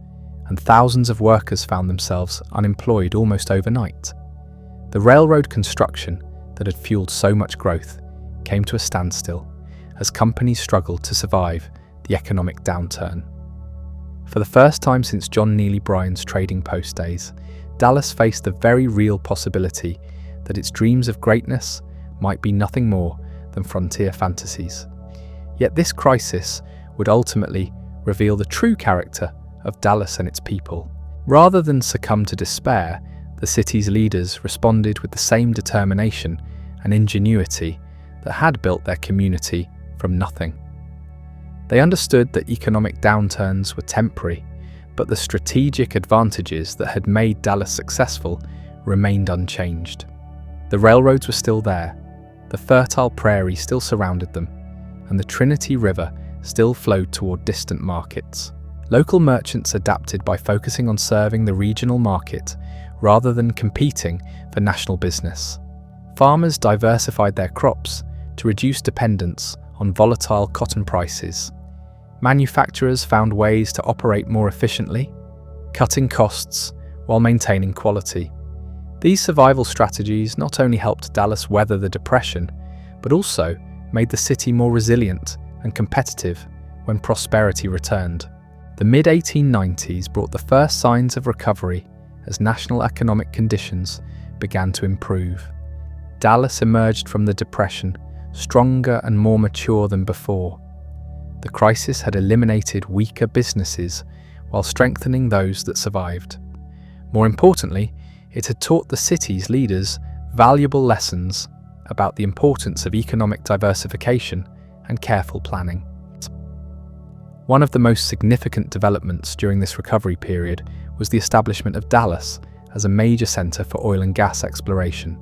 and thousands of workers found themselves unemployed almost overnight. The railroad construction that had fueled so much growth came to a standstill as companies struggled to survive the economic downturn. For the first time since John Neely Bryan's trading post days, Dallas faced the very real possibility that its dreams of greatness might be nothing more than frontier fantasies. Yet this crisis would ultimately reveal the true character of Dallas and its people. Rather than succumb to despair, the city's leaders responded with the same determination and ingenuity that had built their community from nothing. They understood that economic downturns were temporary, but the strategic advantages that had made Dallas successful remained unchanged. The railroads were still there, the fertile prairie still surrounded them, and the Trinity River still flowed toward distant markets. Local merchants adapted by focusing on serving the regional market rather than competing for national business. Farmers diversified their crops to reduce dependence on volatile cotton prices. Manufacturers found ways to operate more efficiently, cutting costs while maintaining quality. These survival strategies not only helped Dallas weather the Depression, but also made the city more resilient and competitive when prosperity returned. The mid-1890s brought the first signs of recovery as national economic conditions began to improve. Dallas emerged from the Depression stronger and more mature than before. The crisis had eliminated weaker businesses while strengthening those that survived. More importantly, it had taught the city's leaders valuable lessons about the importance of economic diversification and careful planning. One of the most significant developments during this recovery period was the establishment of Dallas as a major center for oil and gas exploration.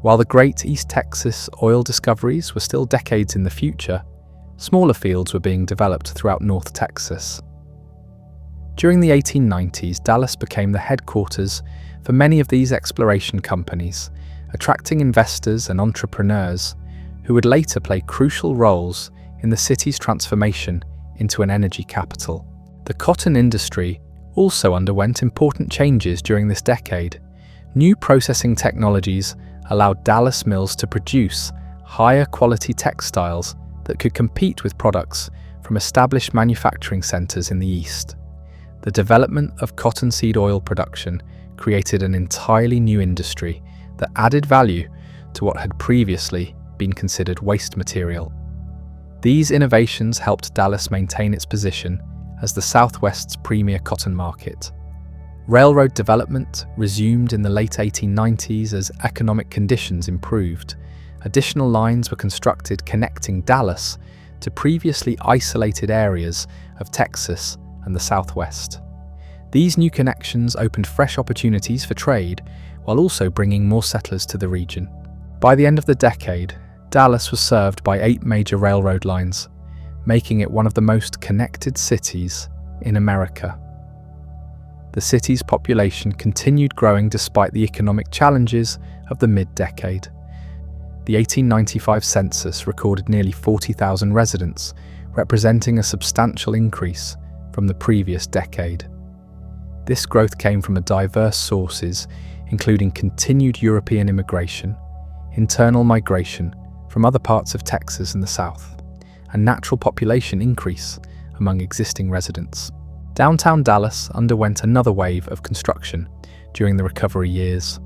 While the great East Texas oil discoveries were still decades in the future, smaller fields were being developed throughout North Texas. During the 1890s, Dallas became the headquarters for many of these exploration companies, attracting investors and entrepreneurs who would later play crucial roles in the city's transformation into an energy capital. The cotton industry also underwent important changes during this decade. New processing technologies allowed Dallas mills to produce higher quality textiles that could compete with products from established manufacturing centers in the East. The development of cottonseed oil production created an entirely new industry that added value to what had previously been considered waste material. These innovations helped Dallas maintain its position as the Southwest's premier cotton market. Railroad development resumed in the late 1890s as economic conditions improved, Additional lines were constructed connecting Dallas to previously isolated areas of Texas and the Southwest. These new connections opened fresh opportunities for trade while also bringing more settlers to the region. By the end of the decade, Dallas was served by 8 major railroad lines, making it one of the most connected cities in America. The city's population continued growing despite the economic challenges of the mid-decade. The 1895 census recorded nearly 40,000 residents, representing a substantial increase from the previous decade. This growth came from diverse sources, including continued European immigration, internal migration from other parts of Texas and the South, and natural population increase among existing residents. Downtown Dallas underwent another wave of construction during the recovery years.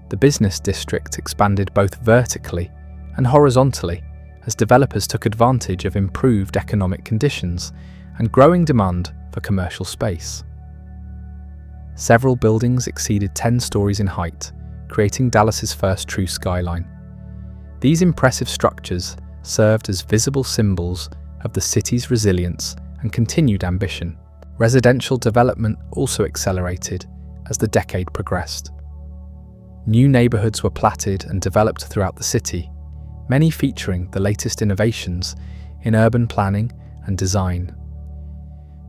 The business district expanded both vertically and horizontally as developers took advantage of improved economic conditions and growing demand for commercial space. Several buildings exceeded 10 stories in height, creating Dallas's first true skyline. These impressive structures served as visible symbols of the city's resilience and continued ambition. Residential development also accelerated as the decade progressed. New neighborhoods were platted and developed throughout the city, many featuring the latest innovations in urban planning and design.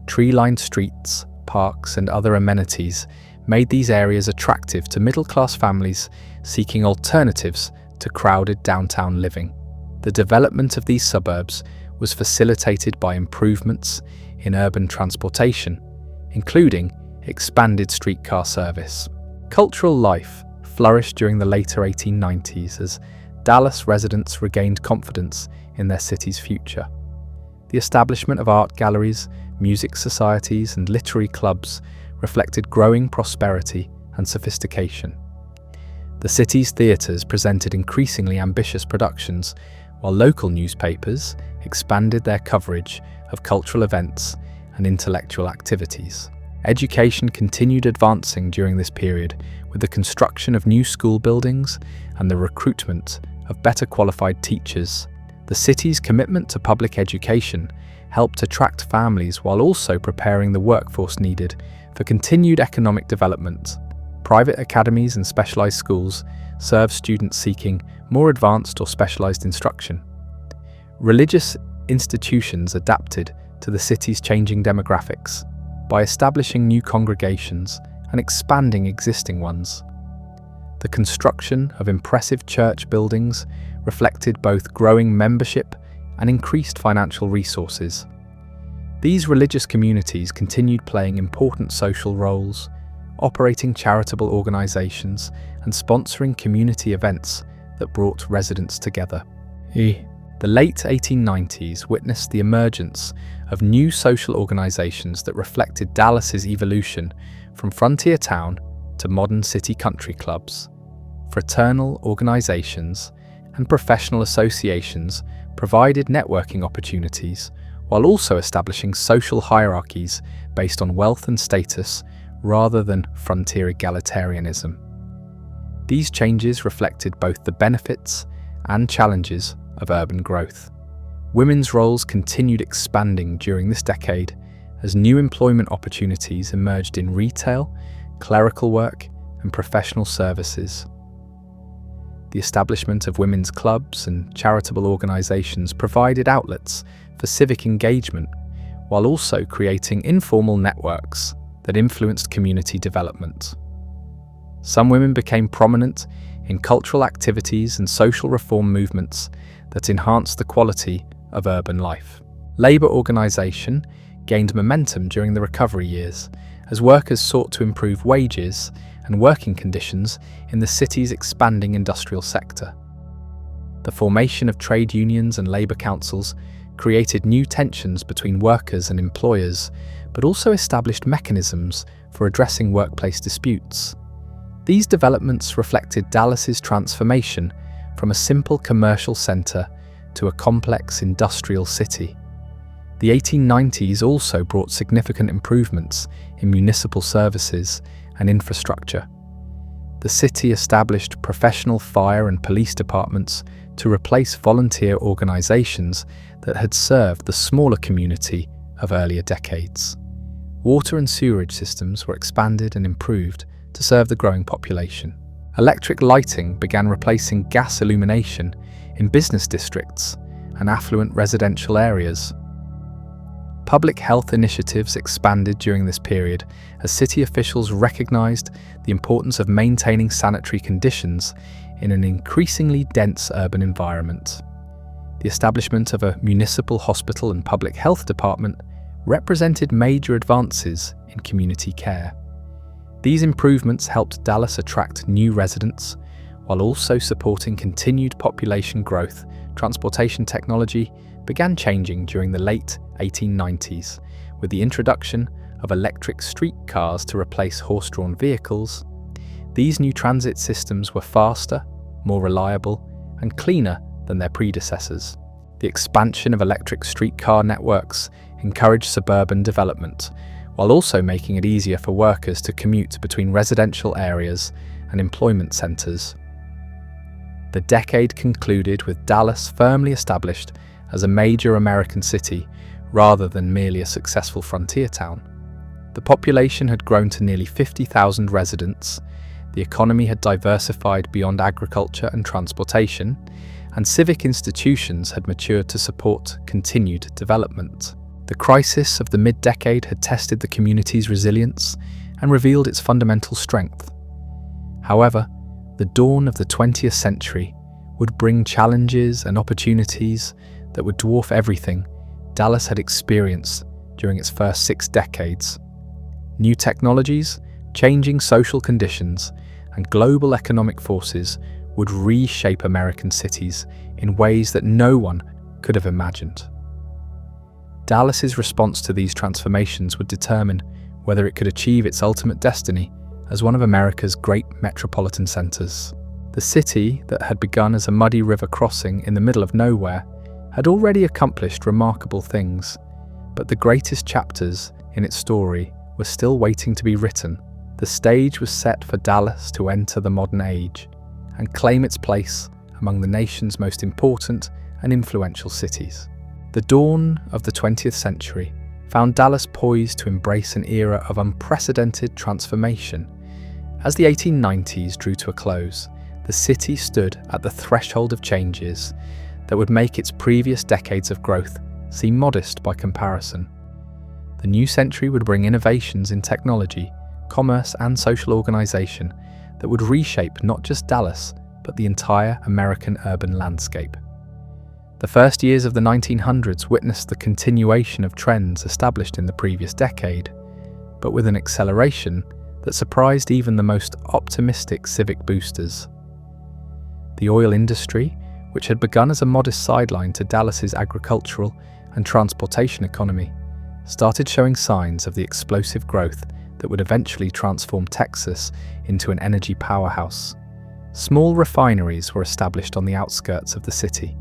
Tree-lined streets, parks, and other amenities made these areas attractive to middle-class families seeking alternatives to crowded downtown living. The development of these suburbs was facilitated by improvements in urban transportation, including expanded streetcar service. Cultural life flourished during the later 1890s as Dallas residents regained confidence in their city's future. The establishment of art galleries, music societies, and literary clubs reflected growing prosperity and sophistication. The city's theatres presented increasingly ambitious productions, while local newspapers expanded their coverage of cultural events and intellectual activities. Education continued advancing during this period with the construction of new school buildings and the recruitment of better qualified teachers. The city's commitment to public education helped attract families while also preparing the workforce needed for continued economic development. Private academies and specialized schools serve students seeking more advanced or specialized instruction. Religious institutions adapted to the city's changing demographics by establishing new congregations and expanding existing ones. The construction of impressive church buildings reflected both growing membership and increased financial resources. These religious communities continued playing important social roles, operating charitable organizations and sponsoring community events that brought residents together. The late 1890s witnessed the emergence of new social organizations that reflected Dallas's evolution from frontier town to modern city country clubs. Fraternal organizations and professional associations provided networking opportunities while also establishing social hierarchies based on wealth and status rather than frontier egalitarianism. These changes reflected both the benefits and challenges of urban growth. Women's roles continued expanding during this decade as new employment opportunities emerged in retail, clerical work, and professional services. The establishment of women's clubs and charitable organizations provided outlets for civic engagement, while also creating informal networks that influenced community development. Some women became prominent in cultural activities and social reform movements that enhanced the quality of urban life. Labor organization gained momentum during the recovery years as workers sought to improve wages and working conditions in the city's expanding industrial sector. The formation of trade unions and labor councils created new tensions between workers and employers, but also established mechanisms for addressing workplace disputes. These developments reflected Dallas's transformation from a simple commercial center to a complex industrial city. The 1890s also brought significant improvements in municipal services and infrastructure. The city established professional fire and police departments to replace volunteer organizations that had served the smaller community of earlier decades. Water and sewerage systems were expanded and improved to serve the growing population. Electric lighting began replacing gas illumination in business districts and affluent residential areas. Public health initiatives expanded during this period as city officials recognized the importance of maintaining sanitary conditions in an increasingly dense urban environment. The establishment of a municipal hospital and public health department represented major advances in community care. These improvements helped Dallas attract new residents, while also supporting continued population growth. Transportation technology began changing during the late 1890s, with the introduction of electric streetcars to replace horse-drawn vehicles. These new transit systems were faster, more reliable, and cleaner than their predecessors. The expansion of electric streetcar networks encouraged suburban development, while also making it easier for workers to commute between residential areas and employment centers. The decade concluded with Dallas firmly established as a major American city rather than merely a successful frontier town. The population had grown to nearly 50,000 residents, the economy had diversified beyond agriculture and transportation, and civic institutions had matured to support continued development. The crisis of the mid-decade had tested the community's resilience and revealed its fundamental strength. However, the dawn of the 20th century would bring challenges and opportunities that would dwarf everything Dallas had experienced during its first 6 decades. New technologies, changing social conditions, and global economic forces would reshape American cities in ways that no one could have imagined. Dallas's response to these transformations would determine whether it could achieve its ultimate destiny as one of America's great metropolitan centers. The city, that had begun as a muddy river crossing in the middle of nowhere, had already accomplished remarkable things, but the greatest chapters in its story were still waiting to be written. The stage was set for Dallas to enter the modern age and claim its place among the nation's most important and influential cities. The dawn of the 20th century found Dallas poised to embrace an era of unprecedented transformation. As the 1890s drew to a close, the city stood at the threshold of changes that would make its previous decades of growth seem modest by comparison. The new century would bring innovations in technology, commerce, and social organization that would reshape not just Dallas, but the entire American urban landscape. The first years of the 1900s witnessed the continuation of trends established in the previous decade, but with an acceleration that surprised even the most optimistic civic boosters. The oil industry, which had begun as a modest sideline to Dallas's agricultural and transportation economy, started showing signs of the explosive growth that would eventually transform Texas into an energy powerhouse. Small refineries were established on the outskirts of the city,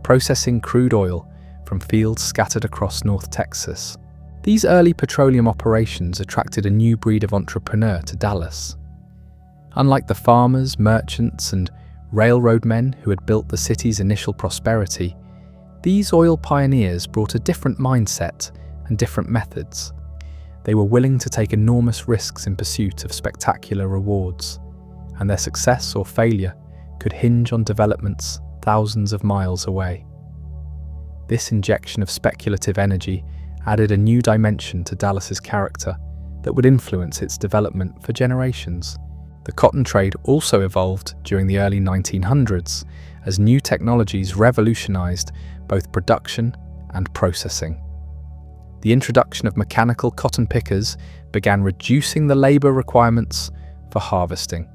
processing crude oil from fields scattered across North Texas. These early petroleum operations attracted a new breed of entrepreneur to Dallas. Unlike the farmers, merchants, and railroad men who had built the city's initial prosperity, these oil pioneers brought a different mindset and different methods. They were willing to take enormous risks in pursuit of spectacular rewards, and their success or failure could hinge on developments thousands of miles away. This injection of speculative energy added a new dimension to Dallas's character that would influence its development for generations. The cotton trade also evolved during the early 1900s as new technologies revolutionized both production and processing. The introduction of mechanical cotton pickers began reducing the labor requirements for harvesting,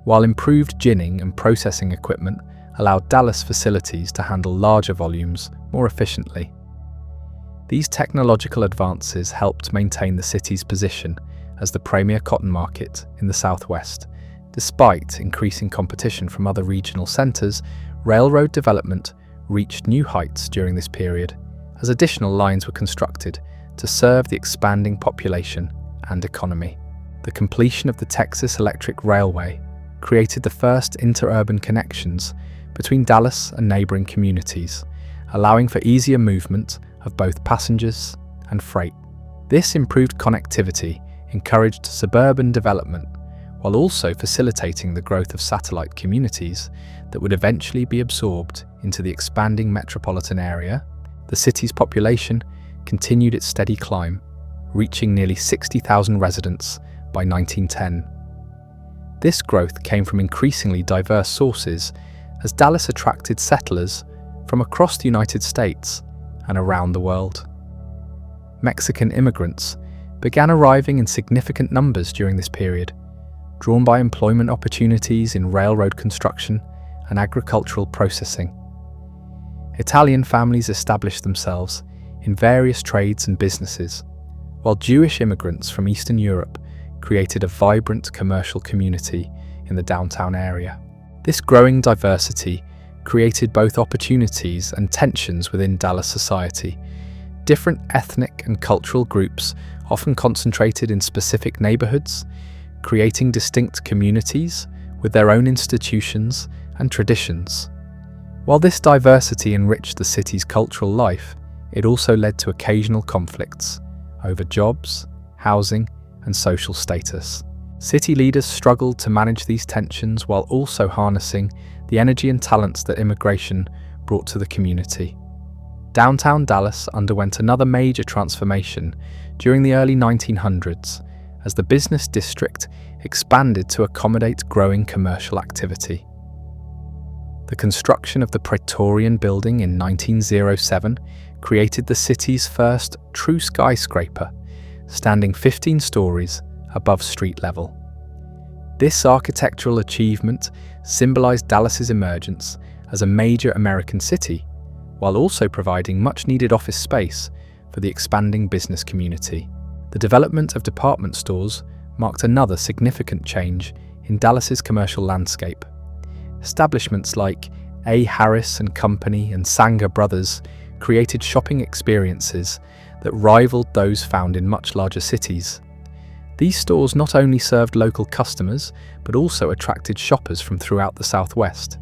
while improved ginning and processing equipment allowed Dallas facilities to handle larger volumes more efficiently. These technological advances helped maintain the city's position as the premier cotton market in the Southwest. Despite increasing competition from other regional centers, railroad development reached new heights during this period as additional lines were constructed to serve the expanding population and economy. The completion of the Texas Electric Railway created the first interurban connections between Dallas and neighboring communities, allowing for easier movement of both passengers and freight. This improved connectivity encouraged suburban development while also facilitating the growth of satellite communities that would eventually be absorbed into the expanding metropolitan area. The city's population continued its steady climb, reaching nearly 60,000 residents by 1910. This growth came from increasingly diverse sources as Dallas attracted settlers from across the United States and around the world. Mexican immigrants began arriving in significant numbers during this period, drawn by employment opportunities in railroad construction and agricultural processing. Italian families established themselves in various trades and businesses, while Jewish immigrants from Eastern Europe created a vibrant commercial community in the downtown area. This growing diversity created both opportunities and tensions within Dallas society. Different ethnic and cultural groups often concentrated in specific neighborhoods, creating distinct communities with their own institutions and traditions. While this diversity enriched the city's cultural life, it also led to occasional conflicts over jobs, housing, and social status. City leaders struggled to manage these tensions while also harnessing the energy and talents that immigration brought to the community. Downtown Dallas underwent another major transformation during the early 1900s as the business district expanded to accommodate growing commercial activity. The construction of the Praetorian Building in 1907 created the city's first true skyscraper, standing 15 stories above street level. This architectural achievement symbolized Dallas's emergence as a major American city, while also providing much-needed office space for the expanding business community. The development of department stores marked another significant change in Dallas's commercial landscape. Establishments like A. Harris and Company and Sanger Brothers created shopping experiences that rivaled those found in much larger cities. These stores not only served local customers, but also attracted shoppers from throughout the Southwest,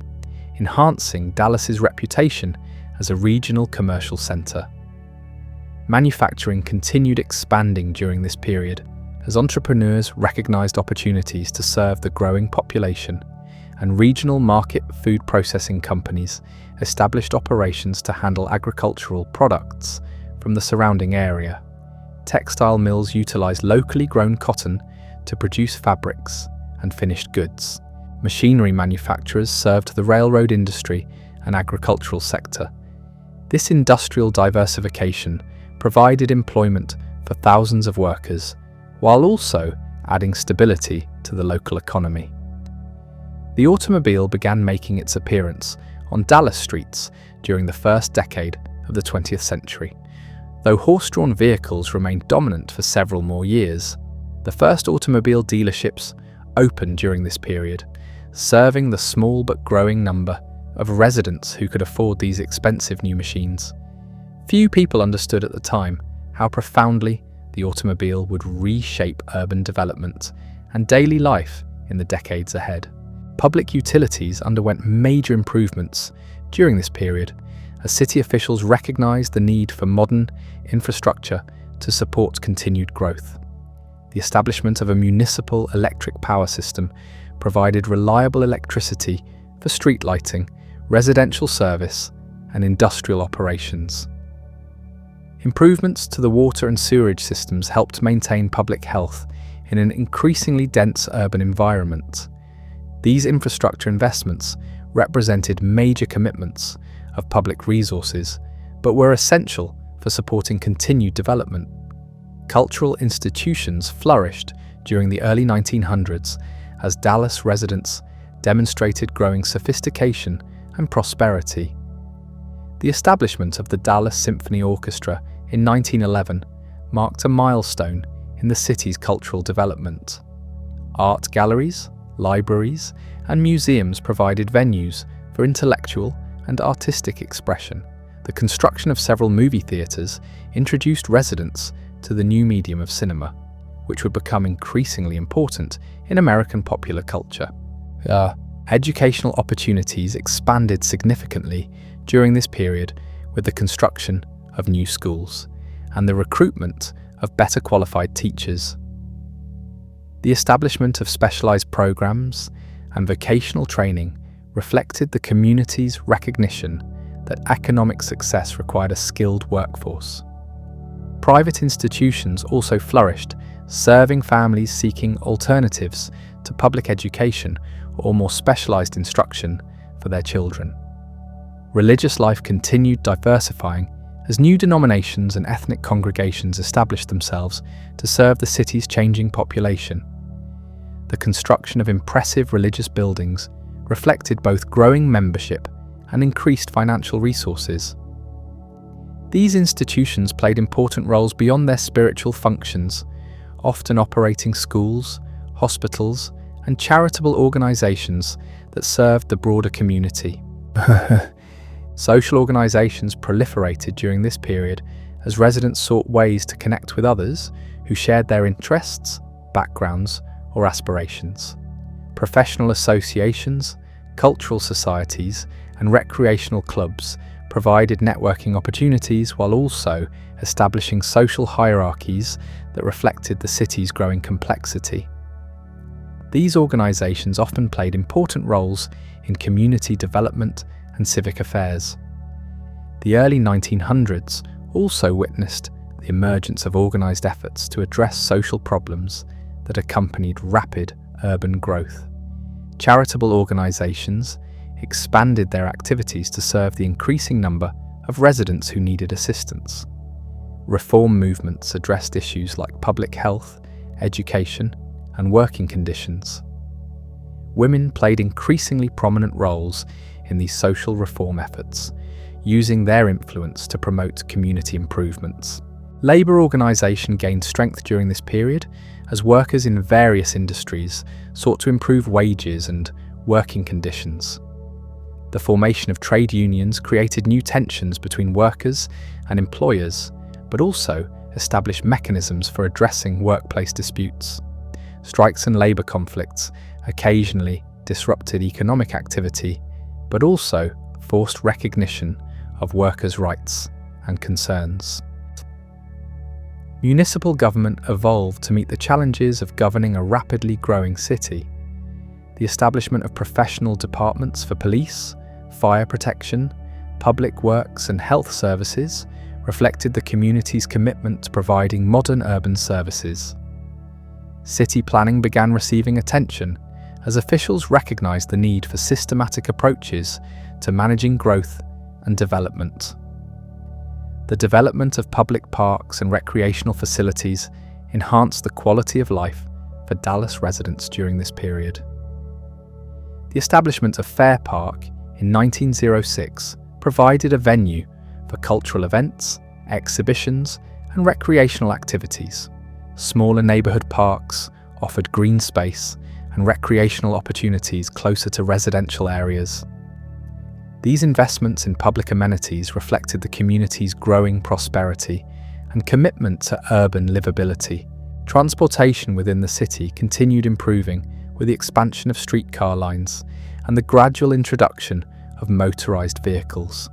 enhancing Dallas's reputation as a regional commercial center. Manufacturing continued expanding during this period as entrepreneurs recognized opportunities to serve the growing population, and regional market food processing companies established operations to handle agricultural products from the surrounding area. Textile mills utilized locally grown cotton to produce fabrics and finished goods. Machinery manufacturers served the railroad industry and agricultural sector. This industrial diversification provided employment for thousands of workers, while also adding stability to the local economy. The automobile began making its appearance on Dallas streets during the first decade of the 20th century. Though horse-drawn vehicles remained dominant for several more years, the first automobile dealerships opened during this period, serving the small but growing number of residents who could afford these expensive new machines. Few people understood at the time how profoundly the automobile would reshape urban development and daily life in the decades ahead. Public utilities underwent major improvements during this period as city officials recognized the need for modern infrastructure to support continued growth. The establishment of a municipal electric power system provided reliable electricity for street lighting, residential service, and industrial operations. Improvements to the water and sewerage systems helped maintain public health in an increasingly dense urban environment. These infrastructure investments represented major commitments of public resources, but were essential for supporting continued development. Cultural institutions flourished during the early 1900s as Dallas residents demonstrated growing sophistication and prosperity. The establishment of the Dallas Symphony Orchestra in 1911 marked a milestone in the city's cultural development. Art galleries, libraries, and museums provided venues for intellectual and artistic expression. The construction of several movie theaters introduced residents to the new medium of cinema, which would become increasingly important in American popular culture. Educational opportunities expanded significantly during this period with the construction of new schools and the recruitment of better qualified teachers. The establishment of specialized programs and vocational training reflected the community's recognition that economic success required a skilled workforce. Private institutions also flourished, serving families seeking alternatives to public education or more specialized instruction for their children. Religious life continued diversifying as new denominations and ethnic congregations established themselves to serve the city's changing population. The construction of impressive religious buildings reflected both growing membership and increased financial resources. These institutions played important roles beyond their spiritual functions, often operating schools, hospitals, and charitable organizations that served the broader community. Social organizations proliferated during this period as residents sought ways to connect with others who shared their interests, backgrounds, or aspirations. Professional associations, cultural societies, and recreational clubs provided networking opportunities while also establishing social hierarchies that reflected the city's growing complexity. These organizations often played important roles in community development and civic affairs. The early 1900s also witnessed the emergence of organized efforts to address social problems that accompanied rapid urban growth. Charitable organizations expanded their activities to serve the increasing number of residents who needed assistance. Reform movements addressed issues like public health, education, and working conditions. Women played increasingly prominent roles in these social reform efforts, using their influence to promote community improvements. Labour organisation gained strength during this period as workers in various industries sought to improve wages and working conditions. The formation of trade unions created new tensions between workers and employers, but also established mechanisms for addressing workplace disputes. Strikes and labour conflicts occasionally disrupted economic activity, but also forced recognition of workers' rights and concerns. Municipal government evolved to meet the challenges of governing a rapidly growing city. The establishment of professional departments for police, fire protection, public works and health services reflected the community's commitment to providing modern urban services. City planning began receiving attention as officials recognized the need for systematic approaches to managing growth and development. The development of public parks and recreational facilities enhanced the quality of life for Dallas residents during this period. The establishment of Fair Park in 1906 provided a venue for cultural events, exhibitions, and recreational activities. Smaller neighborhood parks offered green space and recreational opportunities closer to residential areas. These investments in public amenities reflected the community's growing prosperity and commitment to urban livability. Transportation within the city continued improving with the expansion of streetcar lines and the gradual introduction of motorized vehicles.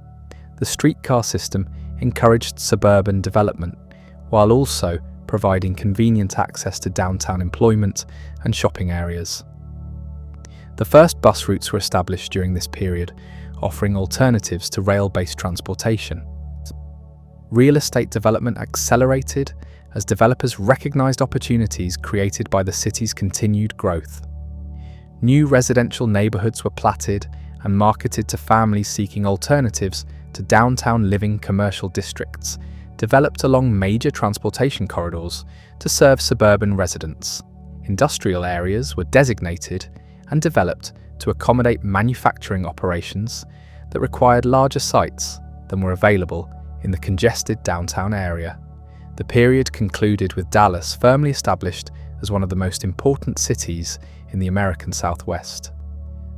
The streetcar system encouraged suburban development while also providing convenient access to downtown employment and shopping areas. The first bus routes were established during this period, offering alternatives to rail-based transportation. Real estate development accelerated as developers recognized opportunities created by the city's continued growth. New residential neighborhoods were platted and marketed to families seeking alternatives to downtown living commercial districts, developed along major transportation corridors to serve suburban residents. Industrial areas were designated and developed to accommodate manufacturing operations that required larger sites than were available in the congested downtown area. The period concluded with Dallas firmly established as one of the most important cities in the American Southwest.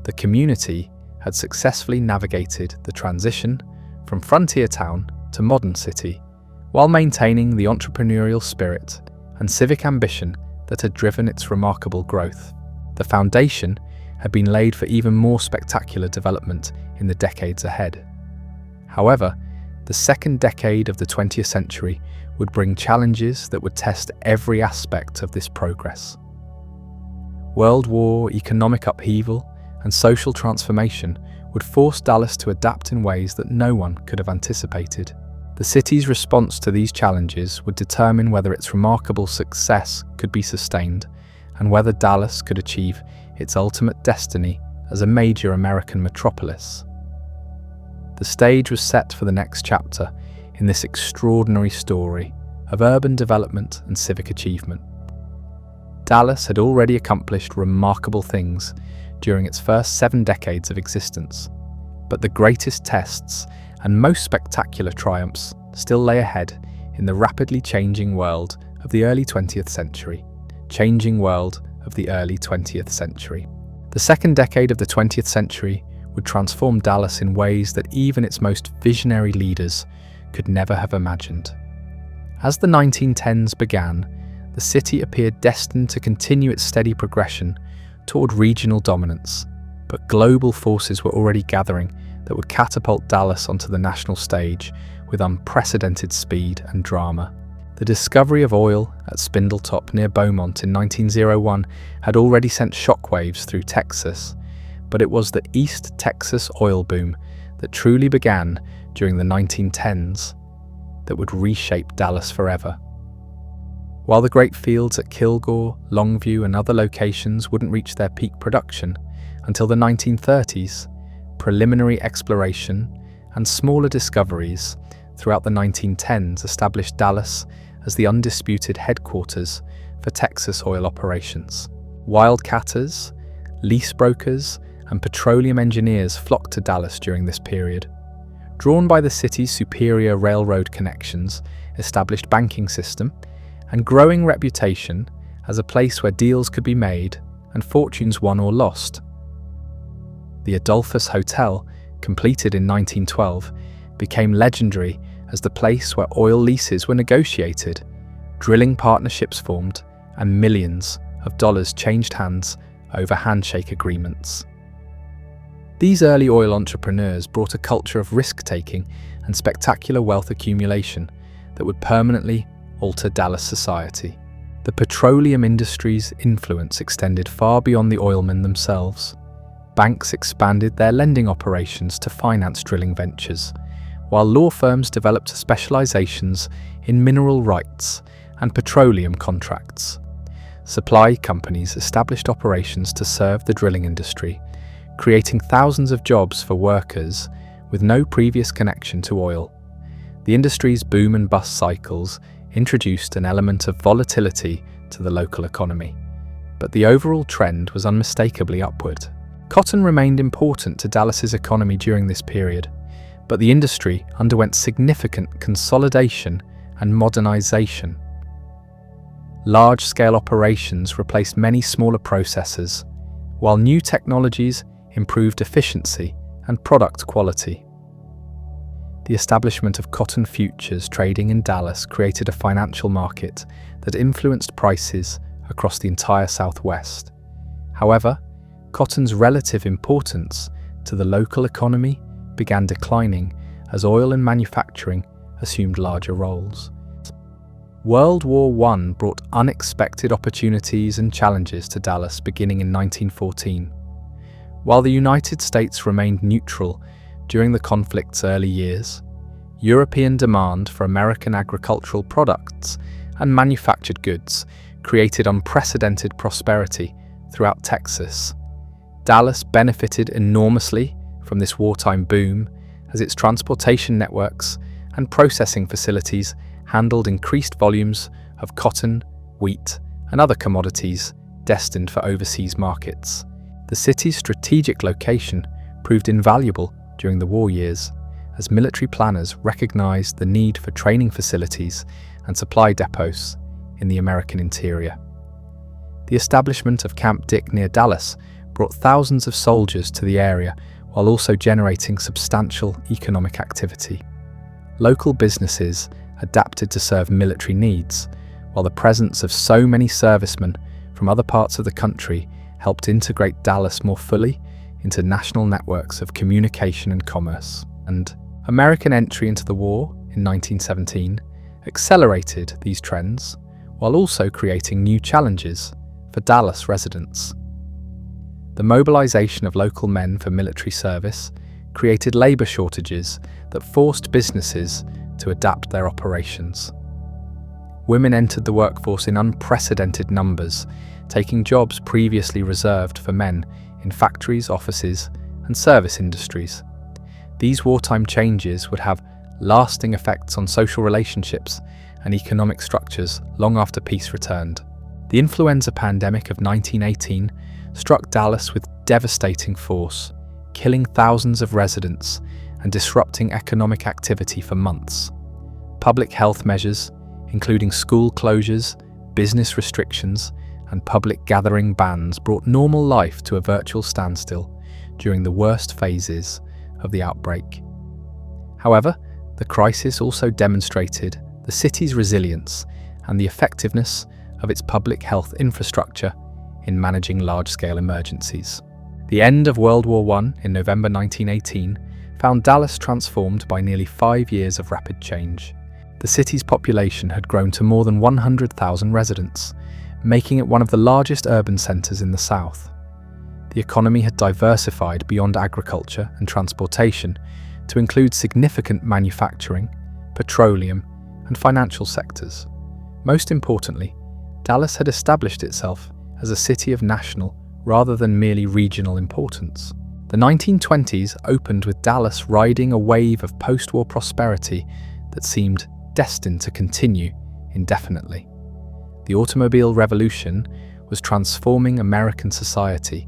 The community had successfully navigated the transition from frontier town to modern city, while maintaining the entrepreneurial spirit and civic ambition that had driven its remarkable growth. The foundation had been laid for even more spectacular development in the decades ahead. However, the second decade of the 20th century would bring challenges that would test every aspect of this progress. World war, economic upheaval, and social transformation would force Dallas to adapt in ways that no one could have anticipated. The city's response to these challenges would determine whether its remarkable success could be sustained and whether Dallas could achieve its ultimate destiny as a major American metropolis. The stage was set for the next chapter in this extraordinary story of urban development and civic achievement. Dallas had already accomplished remarkable things during its first 7 decades of existence, but the greatest tests and most spectacular triumphs still lay ahead in the rapidly changing world of the early 20th century. The second decade of the 20th century would transform Dallas in ways that even its most visionary leaders could never have imagined. As the 1910s began, the city appeared destined to continue its steady progression toward regional dominance, but global forces were already gathering that would catapult Dallas onto the national stage with unprecedented speed and drama. The discovery of oil at Spindletop near Beaumont in 1901 had already sent shockwaves through Texas, but it was the East Texas oil boom that truly began during the 1910s that would reshape Dallas forever. While the great fields at Kilgore, Longview and other locations wouldn't reach their peak production until the 1930s, preliminary exploration and smaller discoveries throughout the 1910s established Dallas as the undisputed headquarters for Texas oil operations. Wildcatters, lease brokers, and petroleum engineers flocked to Dallas during this period. Drawn by the city's superior railroad connections, established banking system, and growing reputation as a place where deals could be made and fortunes won or lost. The Adolphus Hotel, completed in 1912, became legendary as the place where oil leases were negotiated, drilling partnerships formed, and millions of dollars changed hands over handshake agreements. These early oil entrepreneurs brought a culture of risk-taking and spectacular wealth accumulation that would permanently alter Dallas society. The petroleum industry's influence extended far beyond the oilmen themselves. Banks expanded their lending operations to finance drilling ventures, while law firms developed specializations in mineral rights and petroleum contracts. Supply companies established operations to serve the drilling industry, creating thousands of jobs for workers with no previous connection to oil. The industry's boom and bust cycles introduced an element of volatility to the local economy, but the overall trend was unmistakably upward. Cotton remained important to Dallas's economy during this period, but the industry underwent significant consolidation and modernization. Large-scale operations replaced many smaller processors, while new technologies improved efficiency and product quality. The establishment of cotton futures trading in Dallas created a financial market that influenced prices across the entire Southwest. However, cotton's relative importance to the local economy began declining as oil and manufacturing assumed larger roles. World War I brought unexpected opportunities and challenges to Dallas beginning in 1914. While the United States remained neutral during the conflict's early years, European demand for American agricultural products and manufactured goods created unprecedented prosperity throughout Texas. Dallas benefited enormously from this wartime boom as its transportation networks and processing facilities handled increased volumes of cotton, wheat, and other commodities destined for overseas markets. The city's strategic location proved invaluable during the war years, as military planners recognized the need for training facilities and supply depots in the American interior. The establishment of Camp Dick near Dallas brought thousands of soldiers to the area while also generating substantial economic activity. Local businesses adapted to serve military needs, while the presence of so many servicemen from other parts of the country helped integrate Dallas more fully into national networks of communication and commerce. And American entry into the war in 1917 accelerated these trends while also creating new challenges for Dallas residents. The mobilization of local men for military service created labor shortages that forced businesses to adapt their operations. Women entered the workforce in unprecedented numbers, taking jobs previously reserved for men in factories, offices, and service industries. These wartime changes would have lasting effects on social relationships and economic structures long after peace returned. The influenza pandemic of 1918 struck Dallas with devastating force, killing thousands of residents and disrupting economic activity for months. Public health measures, including school closures, business restrictions, and public gathering bans, brought normal life to a virtual standstill during the worst phases of the outbreak. However, the crisis also demonstrated the city's resilience and the effectiveness of its public health infrastructure in managing large-scale emergencies. The end of World War I in November 1918 found Dallas transformed by nearly 5 years of rapid change. The city's population had grown to more than 100,000 residents, making it one of the largest urban centers in the South. The economy had diversified beyond agriculture and transportation to include significant manufacturing, petroleum, and financial sectors. Most importantly, Dallas had established itself as a city of national rather than merely regional importance. The 1920s opened with Dallas riding a wave of post-war prosperity that seemed destined to continue indefinitely. The automobile revolution was transforming American society,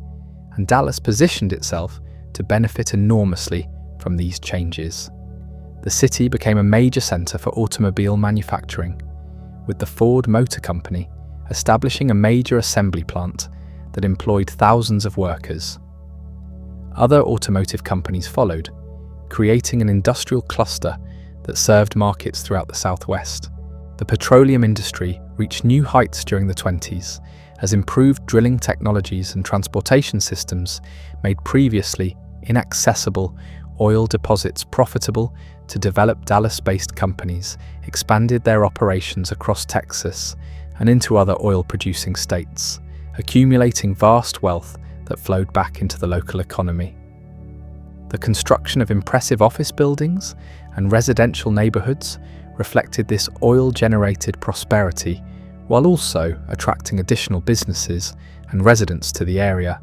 and Dallas positioned itself to benefit enormously from these changes. The city became a major center for automobile manufacturing, with the Ford Motor Company establishing a major assembly plant that employed thousands of workers. Other automotive companies followed, creating an industrial cluster that served markets throughout the Southwest. The petroleum industry reached new heights during the 20s as improved drilling technologies and transportation systems made previously inaccessible oil deposits profitable to develop Dallas-based companies expanded their operations across Texas and into other oil-producing states, accumulating vast wealth that flowed back into the local economy. The construction of impressive office buildings and residential neighborhoods reflected this oil-generated prosperity, while also attracting additional businesses and residents to the area.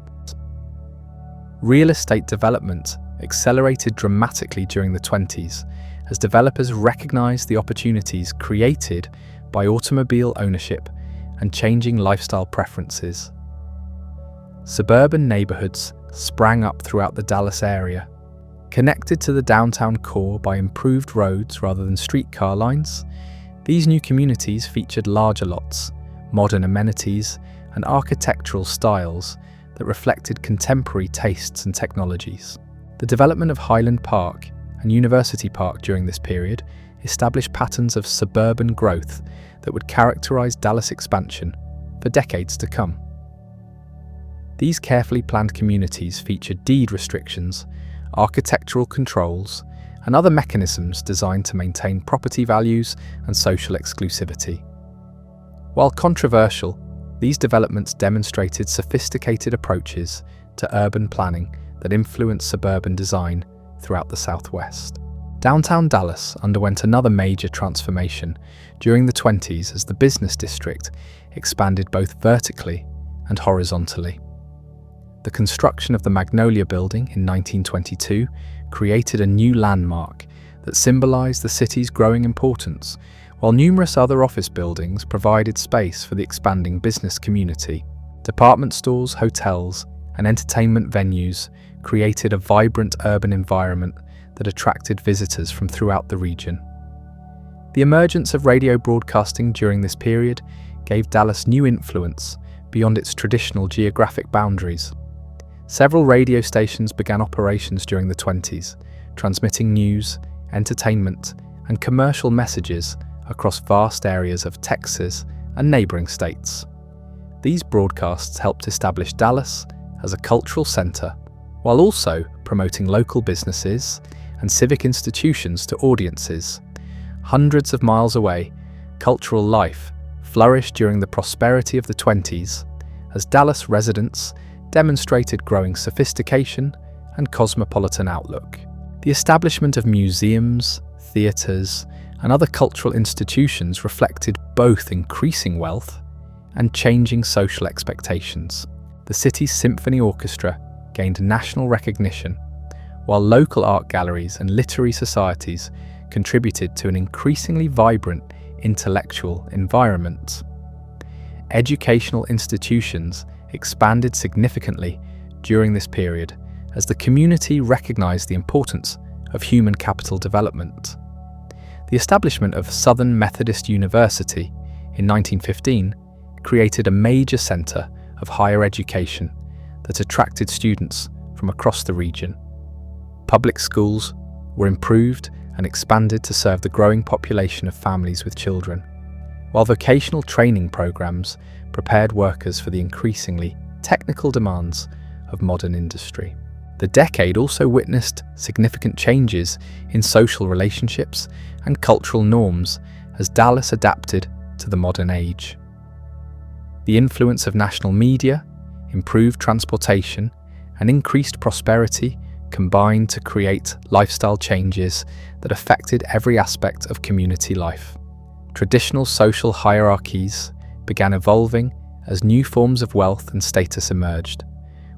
Real estate development accelerated dramatically during the 20s as developers recognized the opportunities created by automobile ownership and changing lifestyle preferences. Suburban neighborhoods sprang up throughout the Dallas area, connected to the downtown core by improved roads rather than streetcar lines. These new communities featured larger lots, modern amenities, and architectural styles that reflected contemporary tastes and technologies. The development of Highland Park and University Park during this period established patterns of suburban growth that would characterize Dallas expansion for decades to come. These carefully planned communities featured deed restrictions, architectural controls, and other mechanisms designed to maintain property values and social exclusivity. While controversial, these developments demonstrated sophisticated approaches to urban planning that influenced suburban design throughout the Southwest. Downtown Dallas underwent another major transformation during the 20s as the business district expanded both vertically and horizontally. The construction of the Magnolia Building in 1922 created a new landmark that symbolized the city's growing importance, while numerous other office buildings provided space for the expanding business community. Department stores, hotels, and entertainment venues created a vibrant urban environment that attracted visitors from throughout the region. The emergence of radio broadcasting during this period gave Dallas new influence beyond its traditional geographic boundaries. Several radio stations began operations during the 20s, transmitting news, entertainment, and commercial messages across vast areas of Texas and neighboring states. These broadcasts helped establish Dallas as a cultural center, while also promoting local businesses and civic institutions to audiences. Hundreds of miles away, cultural life flourished during the prosperity of the 20s as Dallas residents demonstrated growing sophistication and cosmopolitan outlook. The establishment of museums, theaters, and other cultural institutions reflected both increasing wealth and changing social expectations. The city's symphony orchestra gained national recognition, while local art galleries and literary societies contributed to an increasingly vibrant intellectual environment. Educational institutions expanded significantly during this period as the community recognized the importance of human capital development. The establishment of Southern Methodist University in 1915 created a major center of higher education that attracted students from across the region. Public schools were improved and expanded to serve the growing population of families with children, while vocational training programs prepared workers for the increasingly technical demands of modern industry. The decade also witnessed significant changes in social relationships and cultural norms as Dallas adapted to the modern age. The influence of national media, improved transportation, and increased prosperity combined to create lifestyle changes that affected every aspect of community life. Traditional social hierarchies began evolving as new forms of wealth and status emerged,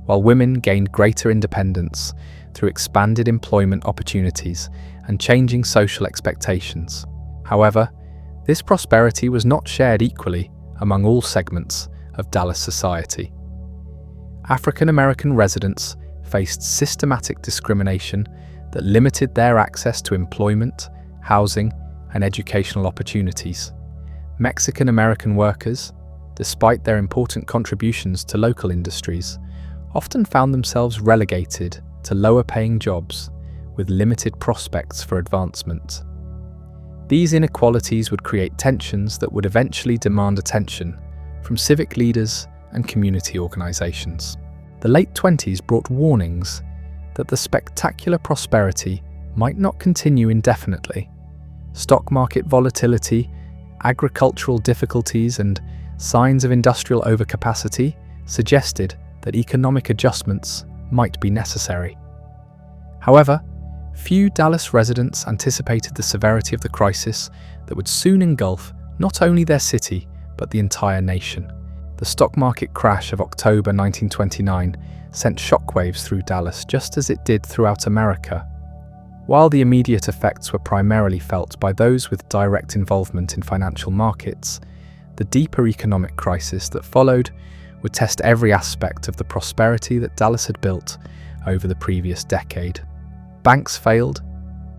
while women gained greater independence through expanded employment opportunities and changing social expectations. However, this prosperity was not shared equally among all segments of Dallas society. African American residents faced systematic discrimination that limited their access to employment, housing, and educational opportunities. Mexican American workers, despite their important contributions to local industries, often found themselves relegated to lower-paying jobs with limited prospects for advancement. These inequalities would create tensions that would eventually demand attention from civic leaders and community organizations. The late 20s brought warnings that the spectacular prosperity might not continue indefinitely. Stock market volatility, agricultural difficulties, and signs of industrial overcapacity suggested that economic adjustments might be necessary. However, few Dallas residents anticipated the severity of the crisis that would soon engulf not only their city, but the entire nation. The stock market crash of October 1929 sent shockwaves through Dallas just as it did throughout America. While the immediate effects were primarily felt by those with direct involvement in financial markets, the deeper economic crisis that followed would test every aspect of the prosperity that Dallas had built over the previous decade. Banks failed,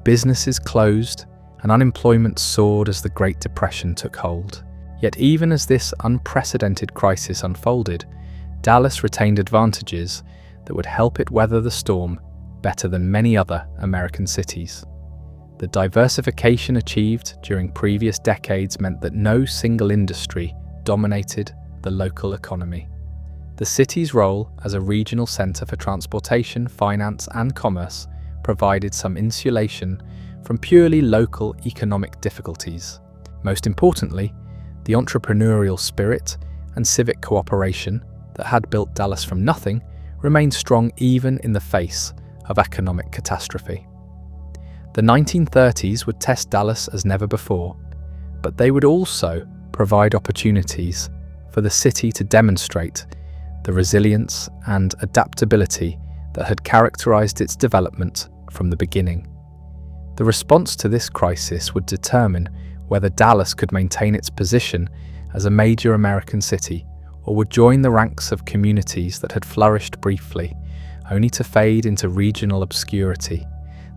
businesses closed, and unemployment soared as the Great Depression took hold. Yet even as this unprecedented crisis unfolded, Dallas retained advantages that would help it weather the storm better than many other American cities. The diversification achieved during previous decades meant that no single industry dominated the local economy. The city's role as a regional center for transportation, finance, and commerce provided some insulation from purely local economic difficulties. Most importantly, the entrepreneurial spirit and civic cooperation that had built Dallas from nothing remained strong even in the face of economic catastrophe. The 1930s would test Dallas as never before, but they would also provide opportunities for the city to demonstrate the resilience and adaptability that had characterized its development from the beginning. The response to this crisis would determine whether Dallas could maintain its position as a major American city or would join the ranks of communities that had flourished briefly, only to fade into regional obscurity.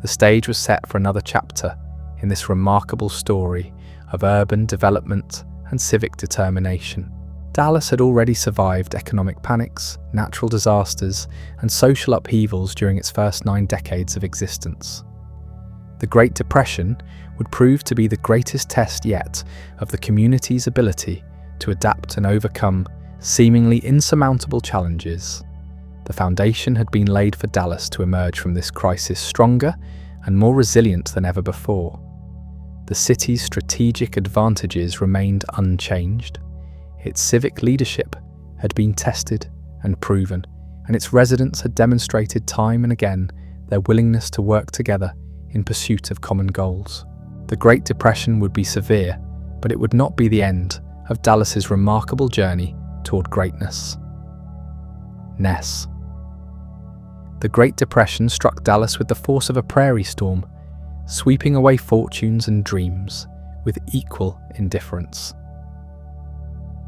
The stage was set for another chapter in this remarkable story of urban development and civic determination. Dallas had already survived economic panics, natural disasters, and social upheavals during its first 9 decades of existence. The Great Depression would prove to be the greatest test yet of the community's ability to adapt and overcome seemingly insurmountable challenges, the foundation had been laid for Dallas to emerge from this crisis stronger and more resilient than ever before. The city's strategic advantages remained unchanged. Its civic leadership had been tested and proven, and its residents had demonstrated time and again their willingness to work together in pursuit of common goals. The Great Depression would be severe, but it would not be the end of Dallas's remarkable journey toward greatness. Ness. The Great Depression struck Dallas with the force of a prairie storm, sweeping away fortunes and dreams with equal indifference.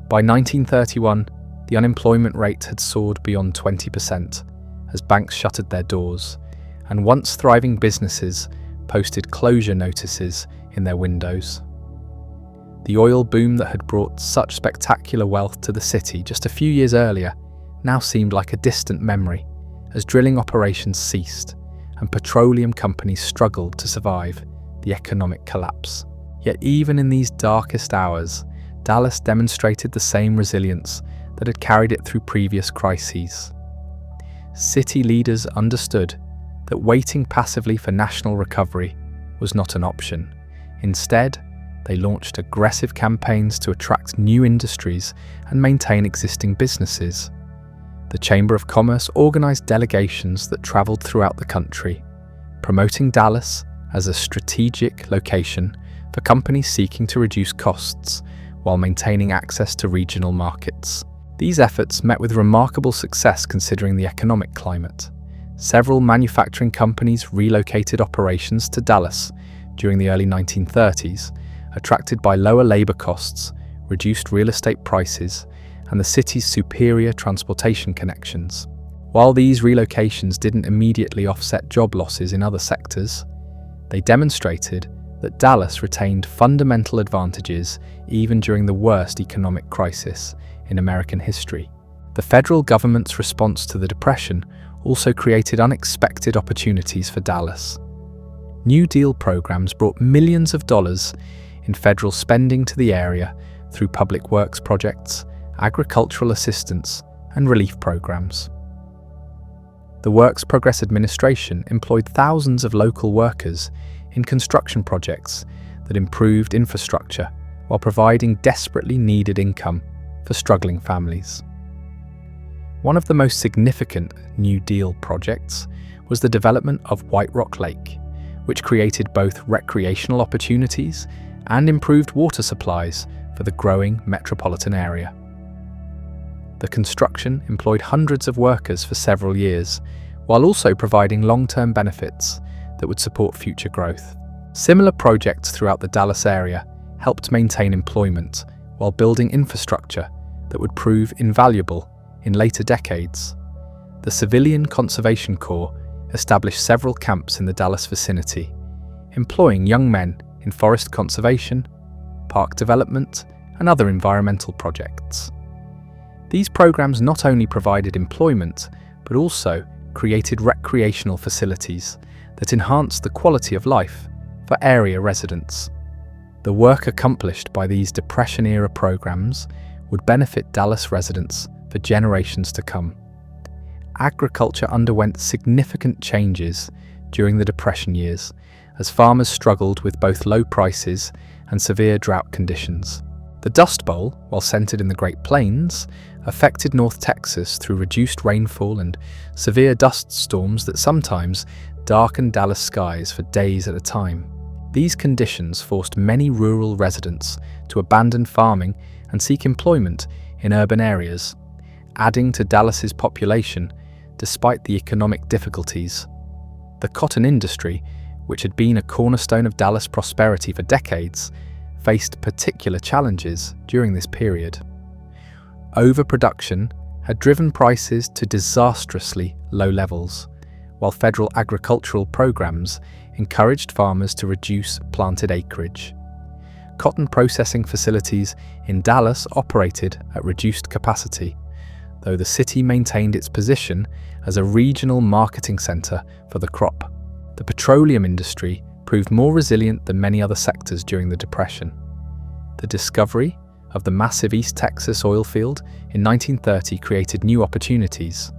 By 1931, the unemployment rate had soared beyond 20% as banks shuttered their doors, and once thriving businesses posted closure notices in their windows. The oil boom that had brought such spectacular wealth to the city just a few years earlier now seemed like a distant memory as drilling operations ceased and petroleum companies struggled to survive the economic collapse. Yet even in these darkest hours, Dallas demonstrated the same resilience that had carried it through previous crises. City leaders understood that waiting passively for national recovery was not an option. Instead, they launched aggressive campaigns to attract new industries and maintain existing businesses. The Chamber of Commerce organized delegations that traveled throughout the country, promoting Dallas as a strategic location for companies seeking to reduce costs while maintaining access to regional markets. These efforts met with remarkable success considering the economic climate. Several manufacturing companies relocated operations to Dallas during the early 1930s, attracted by lower labor costs, reduced real estate prices, and the city's superior transportation connections. While these relocations didn't immediately offset job losses in other sectors, they demonstrated that Dallas retained fundamental advantages even during the worst economic crisis in American history. The federal government's response to the Depression also created unexpected opportunities for Dallas. New Deal programs brought millions of dollars in federal spending to the area through public works projects, agricultural assistance, and relief programs. The Works Progress Administration employed thousands of local workers in construction projects that improved infrastructure while providing desperately needed income for struggling families. One of the most significant New Deal projects was the development of White Rock Lake, which created both recreational opportunities and improved water supplies for the growing metropolitan area. The construction employed hundreds of workers for several years, while also providing long-term benefits that would support future growth. Similar projects throughout the Dallas area helped maintain employment while building infrastructure that would prove invaluable in later decades. The Civilian Conservation Corps established several camps in the Dallas vicinity, employing young men in forest conservation, park development, and other environmental projects. These programs not only provided employment, but also created recreational facilities that enhanced the quality of life for area residents. The work accomplished by these Depression-era programs would benefit Dallas residents for generations to come. Agriculture underwent significant changes during the Depression years as farmers struggled with both low prices and severe drought conditions. The Dust Bowl, while centered in the Great Plains, affected North Texas through reduced rainfall and severe dust storms that sometimes darkened Dallas skies for days at a time. These conditions forced many rural residents to abandon farming and seek employment in urban areas, adding to Dallas's population despite the economic difficulties. The cotton industry, which had been a cornerstone of Dallas prosperity for decades, faced particular challenges during this period. Overproduction had driven prices to disastrously low levels, while federal agricultural programs encouraged farmers to reduce planted acreage. Cotton processing facilities in Dallas operated at reduced capacity, though the city maintained its position as a regional marketing center for the crop. The petroleum industry proved more resilient than many other sectors during the Depression. The discovery of the massive East Texas oil field in 1930 created new opportunities,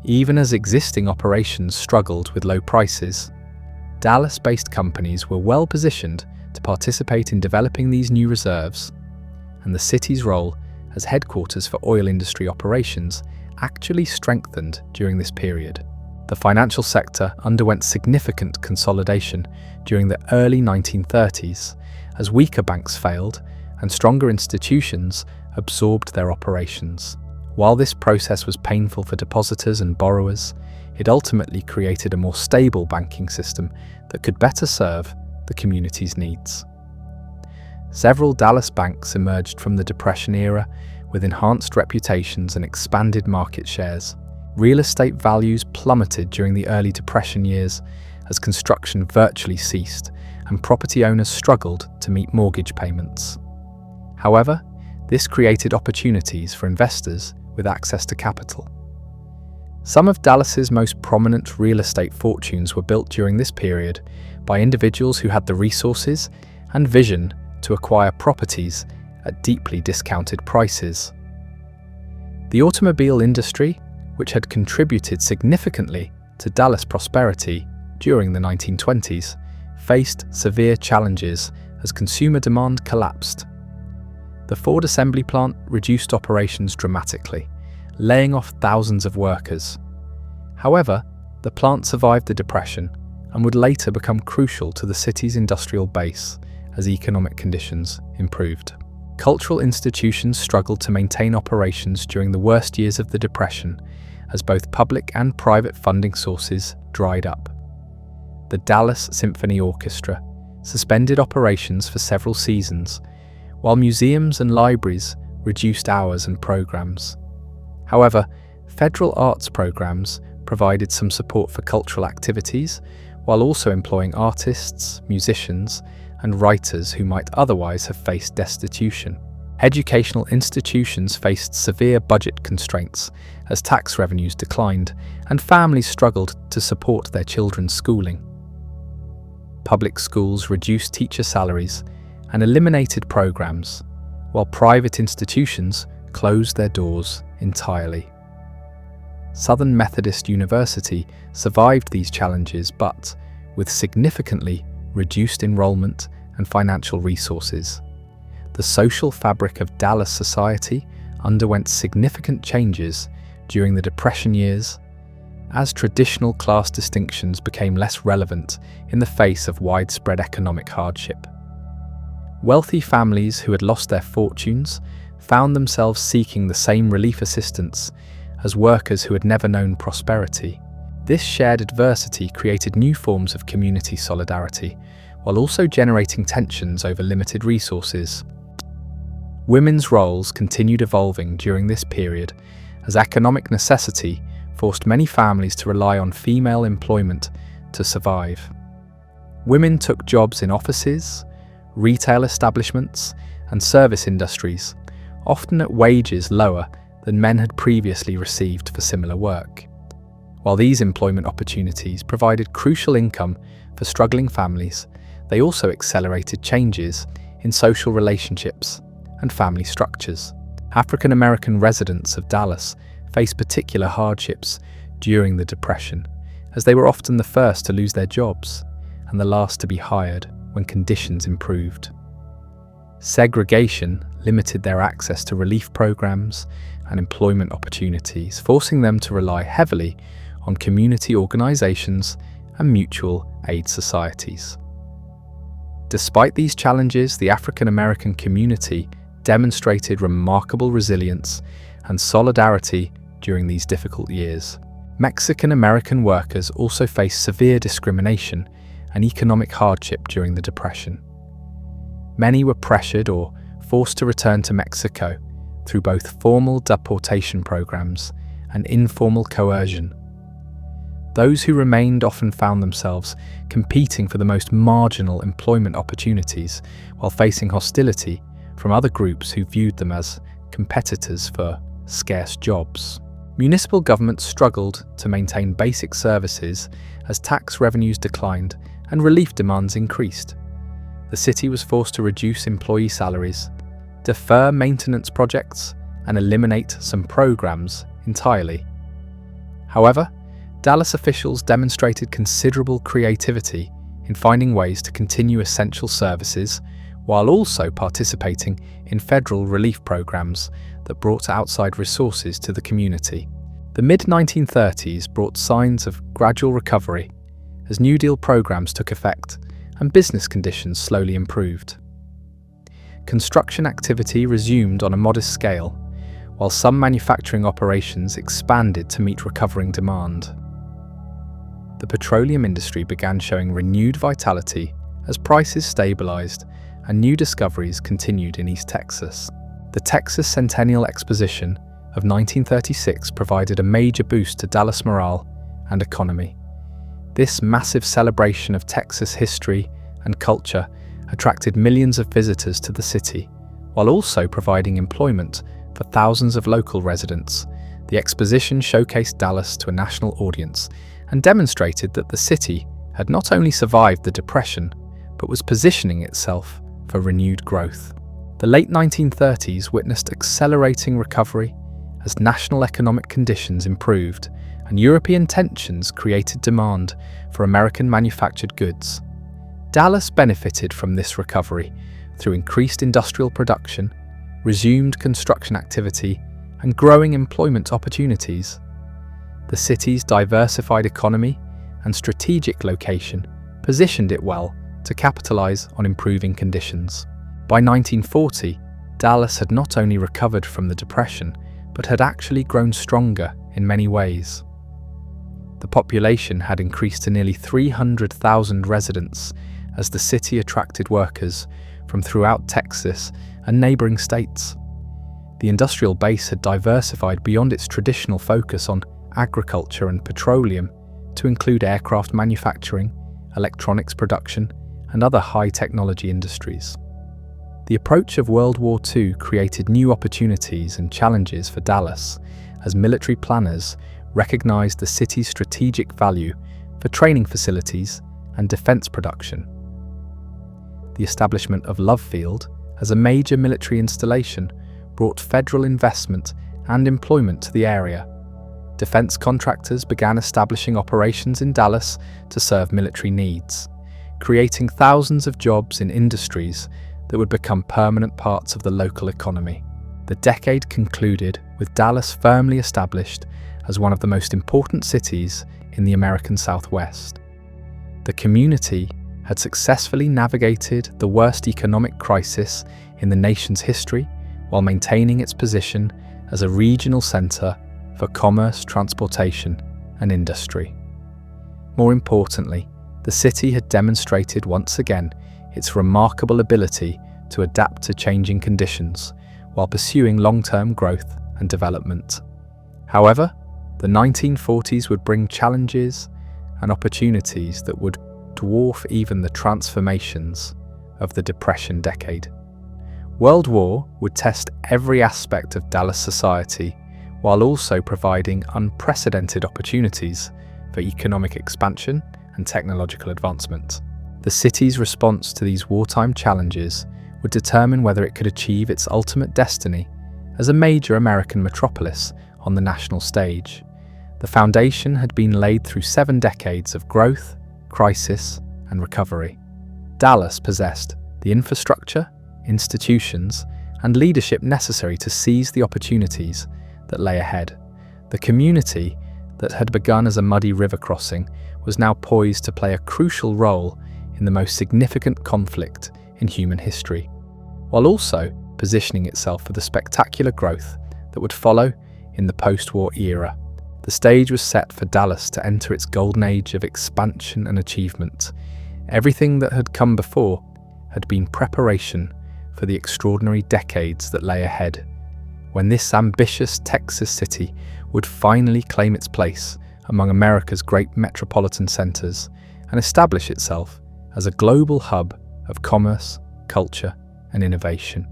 even as existing operations struggled with low prices. Dallas-based companies were well positioned to participate in developing these new reserves, and the city's role as headquarters for oil industry operations actually strengthened during this period. The financial sector underwent significant consolidation during the early 1930s as weaker banks failed and stronger institutions absorbed their operations. While this process was painful for depositors and borrowers, it ultimately created a more stable banking system that could better serve the community's needs. Several Dallas banks emerged from the Depression era with enhanced reputations and expanded market shares. Real estate values plummeted during the early Depression years as construction virtually ceased and property owners struggled to meet mortgage payments. However, this created opportunities for investors with access to capital. Some of Dallas's most prominent real estate fortunes were built during this period by individuals who had the resources and vision to acquire properties at deeply discounted prices. The automobile industry, which had contributed significantly to Dallas' prosperity during the 1920s, faced severe challenges as consumer demand collapsed. The Ford assembly plant reduced operations dramatically, laying off thousands of workers. However, the plant survived the Depression and would later become crucial to the city's industrial base as economic conditions improved. Cultural institutions struggled to maintain operations during the worst years of the Depression as both public and private funding sources dried up. The Dallas Symphony Orchestra suspended operations for several seasons, while museums and libraries reduced hours and programs. However, federal arts programs provided some support for cultural activities, while also employing artists, musicians, and writers who might otherwise have faced destitution. Educational institutions faced severe budget constraints as tax revenues declined and families struggled to support their children's schooling. Public schools reduced teacher salaries and eliminated programs, while private institutions closed their doors entirely. Southern Methodist University survived these challenges, but with significantly reduced enrollment and financial resources. The social fabric of Dallas society underwent significant changes during the Depression years as traditional class distinctions became less relevant in the face of widespread economic hardship. Wealthy families who had lost their fortunes found themselves seeking the same relief assistance as workers who had never known prosperity. This shared adversity created new forms of community solidarity, while also generating tensions over limited resources. Women's roles continued evolving during this period as economic necessity forced many families to rely on female employment to survive. Women took jobs in offices, retail establishments, and service industries, often at wages lower than men had previously received for similar work. While these employment opportunities provided crucial income for struggling families, they also accelerated changes in social relationships and family structures. African American residents of Dallas faced particular hardships during the Depression, as they were often the first to lose their jobs and the last to be hired when conditions improved. Segregation limited their access to relief programs and employment opportunities, forcing them to rely heavily on community organizations and mutual aid societies. Despite these challenges, the African American community demonstrated remarkable resilience and solidarity during these difficult years. Mexican American workers also faced severe discrimination and economic hardship during the Depression. Many were pressured or forced to return to Mexico through both formal deportation programs and informal coercion. Those who remained often found themselves competing for the most marginal employment opportunities while facing hostility from other groups who viewed them as competitors for scarce jobs. Municipal governments struggled to maintain basic services as tax revenues declined and relief demands increased. The city was forced to reduce employee salaries, defer maintenance projects, and eliminate some programs entirely. However, Dallas officials demonstrated considerable creativity in finding ways to continue essential services while also participating in federal relief programs that brought outside resources to the community. The mid-1930s brought signs of gradual recovery as New Deal programs took effect and business conditions slowly improved. Construction activity resumed on a modest scale, while some manufacturing operations expanded to meet recovering demand. The petroleum industry began showing renewed vitality as prices stabilized and new discoveries continued in East Texas. The Texas Centennial Exposition of 1936 provided a major boost to Dallas morale and economy. This massive celebration of Texas history and culture attracted millions of visitors to the city, while also providing employment for thousands of local residents. The exposition showcased Dallas to a national audience and demonstrated that the city had not only survived the Depression, but was positioning itself for renewed growth. The late 1930s witnessed accelerating recovery as national economic conditions improved and European tensions created demand for American manufactured goods. Dallas benefited from this recovery through increased industrial production, resumed construction activity, and growing employment opportunities. The city's diversified economy and strategic location positioned it well to capitalize on improving conditions. By 1940, Dallas had not only recovered from the Depression, but had actually grown stronger in many ways. The population had increased to nearly 300,000 residents as the city attracted workers from throughout Texas and neighboring states. The industrial base had diversified beyond its traditional focus on agriculture and petroleum to include aircraft manufacturing, electronics production, and other high-technology industries. The approach of World War II created new opportunities and challenges for Dallas as military planners recognized the city's strategic value for training facilities and defense production. The establishment of Love Field as a major military installation brought federal investment and employment to the area. Defense contractors began establishing operations in Dallas to serve military needs, creating thousands of jobs in industries that would become permanent parts of the local economy. The decade concluded with Dallas firmly established as one of the most important cities in the American Southwest. The community had successfully navigated the worst economic crisis in the nation's history while maintaining its position as a regional center for commerce, transportation, and industry. More importantly, the city had demonstrated once again its remarkable ability to adapt to changing conditions while pursuing long-term growth and development. However, the 1940s would bring challenges and opportunities that would dwarf even the transformations of the Depression decade. World War would test every aspect of Dallas society while also providing unprecedented opportunities for economic expansion and technological advancement. The city's response to these wartime challenges would determine whether it could achieve its ultimate destiny as a major American metropolis on the national stage. The foundation had been laid through 7 decades of growth, crisis, and recovery. Dallas possessed the infrastructure, institutions, and leadership necessary to seize the opportunities that lay ahead. The community that had begun as a muddy river crossing was now poised to play a crucial role in the most significant conflict in human history, while also positioning itself for the spectacular growth that would follow in the post-war era. The stage was set for Dallas to enter its golden age of expansion and achievement. Everything that had come before had been preparation for the extraordinary decades that lay ahead, when this ambitious Texas city would finally claim its place among America's great metropolitan centers and establish itself as a global hub of commerce, culture, and innovation.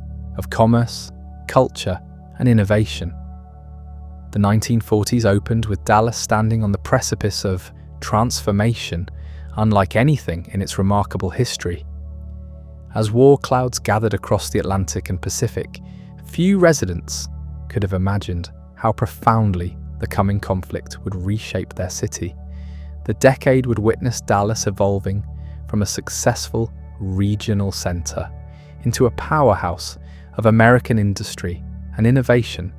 The 1940s opened with Dallas standing on the precipice of transformation unlike anything in its remarkable history. As war clouds gathered across the Atlantic and Pacific, few residents could have imagined how profoundly the coming conflict would reshape their city. The decade would witness Dallas evolving from a successful regional center into a powerhouse of American industry and innovation,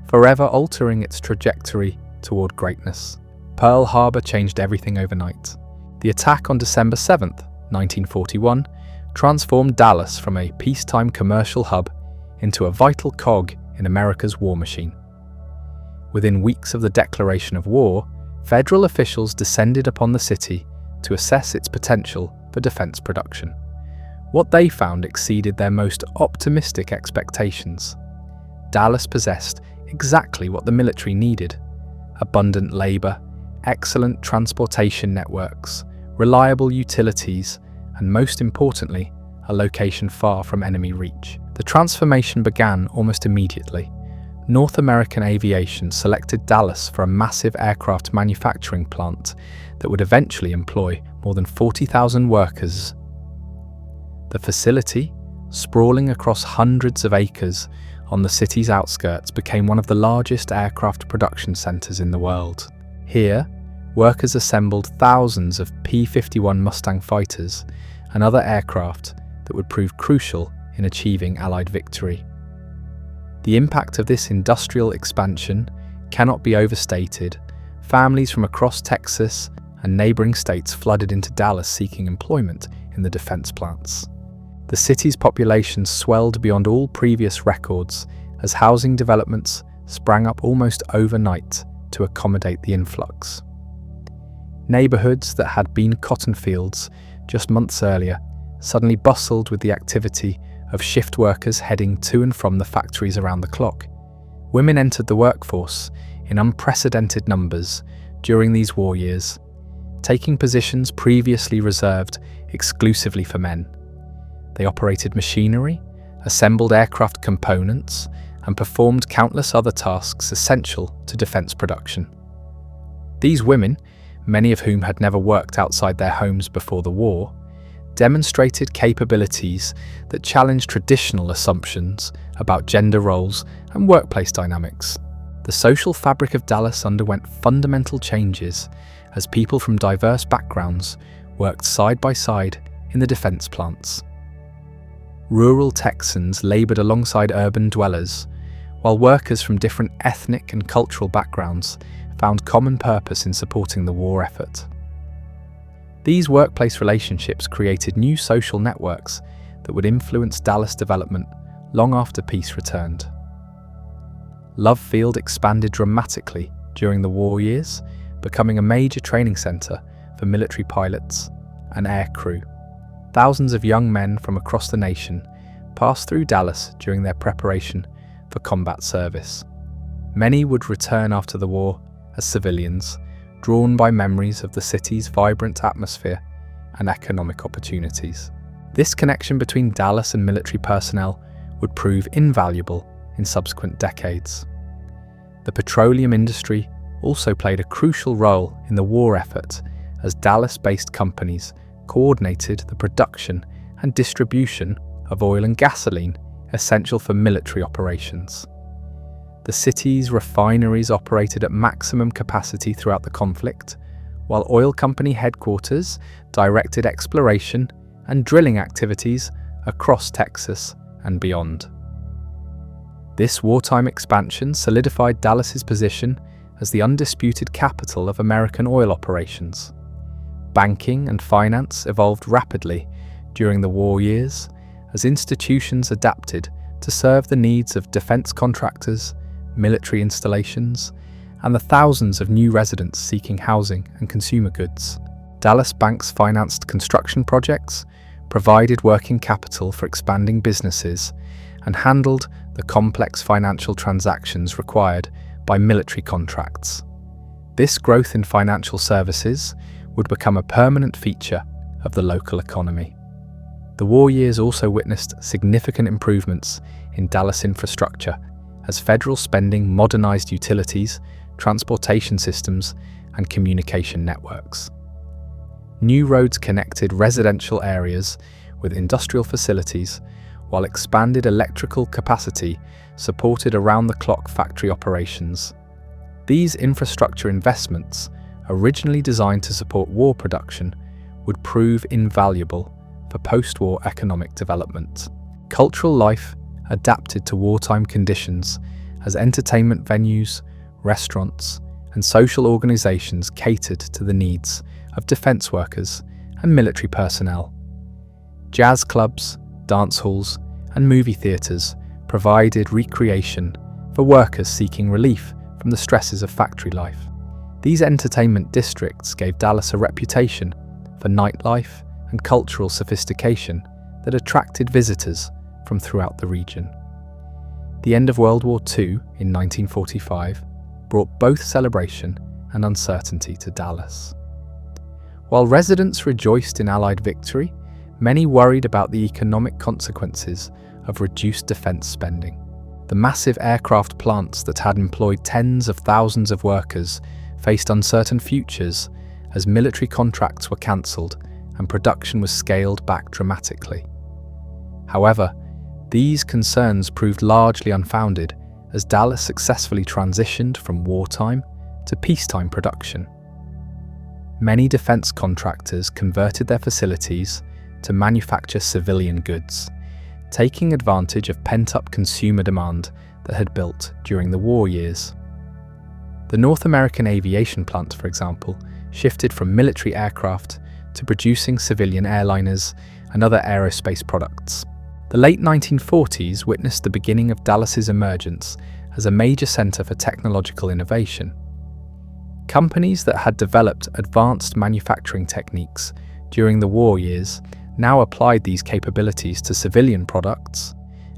forever altering its trajectory toward greatness. Pearl Harbor changed everything overnight. The attack on December 7th, 1941, transformed Dallas from a peacetime commercial hub into a vital cog in America's war machine. Within weeks of the declaration of war, federal officials descended upon the city to assess its potential for defense production. What they found exceeded their most optimistic expectations. Dallas possessed exactly what the military needed: abundant labor, excellent transportation networks, reliable utilities, and most importantly, a location far from enemy reach. The transformation began almost immediately. North American Aviation selected Dallas for a massive aircraft manufacturing plant that would eventually employ more than 40,000 workers. The facility, sprawling across hundreds of acres on the city's outskirts, became one of the largest aircraft production centers in the world. Here, workers assembled thousands of P-51 Mustang fighters and other aircraft that would prove crucial in achieving Allied victory. The impact of this industrial expansion cannot be overstated. Families from across Texas and neighboring states flooded into Dallas seeking employment in the defense plants. The city's population swelled beyond all previous records as housing developments sprang up almost overnight to accommodate the influx. Neighborhoods that had been cotton fields just months earlier suddenly bustled with the activity of shift workers heading to and from the factories around the clock. Women entered the workforce in unprecedented numbers during these war years, taking positions previously reserved exclusively for men. They operated machinery, assembled aircraft components, and performed countless other tasks essential to defense production. These women, many of whom had never worked outside their homes before the war, demonstrated capabilities that challenged traditional assumptions about gender roles and workplace dynamics. The social fabric of Dallas underwent fundamental changes as people from diverse backgrounds worked side by side in the defense plants. Rural Texans labored alongside urban dwellers, while workers from different ethnic and cultural backgrounds found common purpose in supporting the war effort. These workplace relationships created new social networks that would influence Dallas development long after peace returned. Love Field expanded dramatically during the war years, becoming a major training center for military pilots and air crew. Thousands of young men from across the nation passed through Dallas during their preparation for combat service. Many would return after the war as civilians, drawn by memories of the city's vibrant atmosphere and economic opportunities. This connection between Dallas and military personnel would prove invaluable in subsequent decades. The petroleum industry also played a crucial role in the war effort as Dallas-based companies coordinated the production and distribution of oil and gasoline essential for military operations. The city's refineries operated at maximum capacity throughout the conflict, while oil company headquarters directed exploration and drilling activities across Texas and beyond. This wartime expansion solidified Dallas's position as the undisputed capital of American oil operations. Banking and finance evolved rapidly during the war years as institutions adapted to serve the needs of defense contractors, military installations, and the thousands of new residents seeking housing and consumer goods. Dallas banks financed construction projects, provided working capital for expanding businesses, and handled the complex financial transactions required by military contracts. This growth in financial services would become a permanent feature of the local economy. The war years also witnessed significant improvements in Dallas infrastructure as federal spending modernized utilities, transportation systems, and communication networks. New roads connected residential areas with industrial facilities, while expanded electrical capacity supported around-the-clock factory operations. These infrastructure investments, originally designed to support war production, would prove invaluable for post-war economic development. Cultural life adapted to wartime conditions as entertainment venues, restaurants, and social organizations catered to the needs of defense workers and military personnel. Jazz clubs, dance halls, and movie theaters provided recreation for workers seeking relief from the stresses of factory life. These entertainment districts gave Dallas a reputation for nightlife and cultural sophistication that attracted visitors from throughout the region. The end of World War II in 1945 brought both celebration and uncertainty to Dallas. While residents rejoiced in Allied victory, many worried about the economic consequences of reduced defense spending. The massive aircraft plants that had employed tens of thousands of workers faced uncertain futures as military contracts were cancelled and production was scaled back dramatically. However, these concerns proved largely unfounded as Dallas successfully transitioned from wartime to peacetime production. Many defense contractors converted their facilities to manufacture civilian goods, taking advantage of pent-up consumer demand that had built during the war years. The North American aviation plant, for example, shifted from military aircraft to producing civilian airliners and other aerospace products. The late 1940s witnessed the beginning of Dallas's emergence as a major center for technological innovation. Companies that had developed advanced manufacturing techniques during the war years now applied these capabilities to civilian products.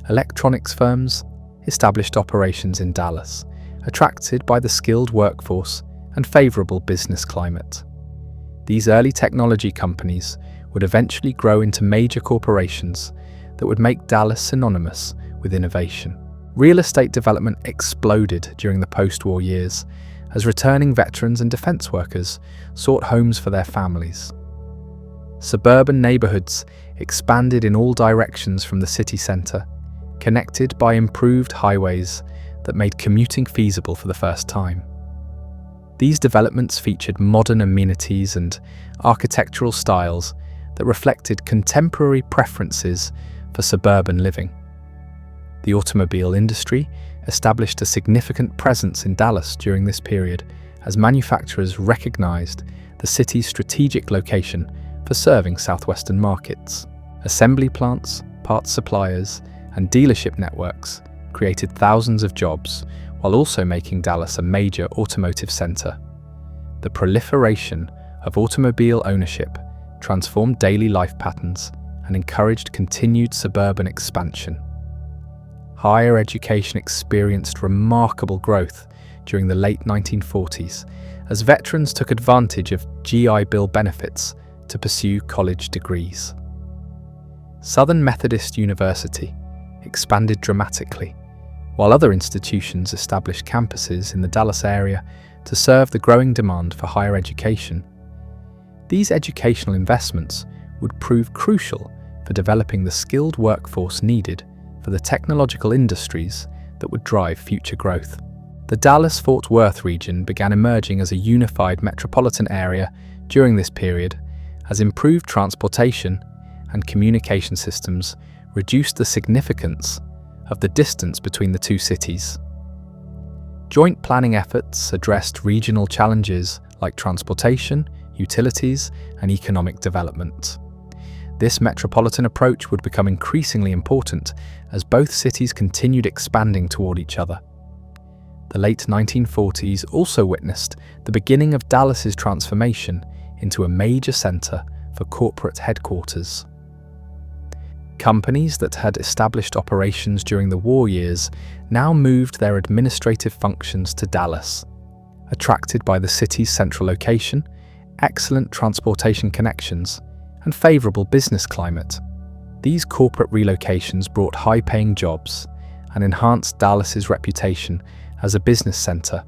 Electronics firms established operations in Dallas, attracted by the skilled workforce and favorable business climate. These early technology companies would eventually grow into major corporations that would make Dallas synonymous with innovation. Real estate development exploded during the post-war years as returning veterans and defense workers sought homes for their families. Suburban neighborhoods expanded in all directions from the city center, connected by improved highways that made commuting feasible for the first time. These developments featured modern amenities and architectural styles that reflected contemporary preferences for suburban living. The automobile industry established a significant presence in Dallas during this period as manufacturers recognized the city's strategic location for serving southwestern markets. Assembly plants, parts suppliers, and dealership networks created thousands of jobs while also making Dallas a major automotive center. The proliferation of automobile ownership transformed daily life patterns and encouraged continued suburban expansion. Higher education experienced remarkable growth during the late 1940s as veterans took advantage of GI Bill benefits to pursue college degrees. Southern Methodist University expanded dramatically, while other institutions established campuses in the Dallas area to serve the growing demand for higher education. These educational investments would prove crucial for developing the skilled workforce needed for the technological industries that would drive future growth. The Dallas-Fort Worth region began emerging as a unified metropolitan area during this period as improved transportation and communication systems reduced the significance of the distance between the two cities. Joint planning efforts addressed regional challenges like transportation, utilities, and economic development. This metropolitan approach would become increasingly important as both cities continued expanding toward each other. The late 1940s also witnessed the beginning of Dallas's transformation into a major center for corporate headquarters. Companies that had established operations during the war years now moved their administrative functions to Dallas. Attracted by the city's central location, excellent transportation connections, and favorable business climate, these corporate relocations brought high-paying jobs and enhanced Dallas's reputation as a business center.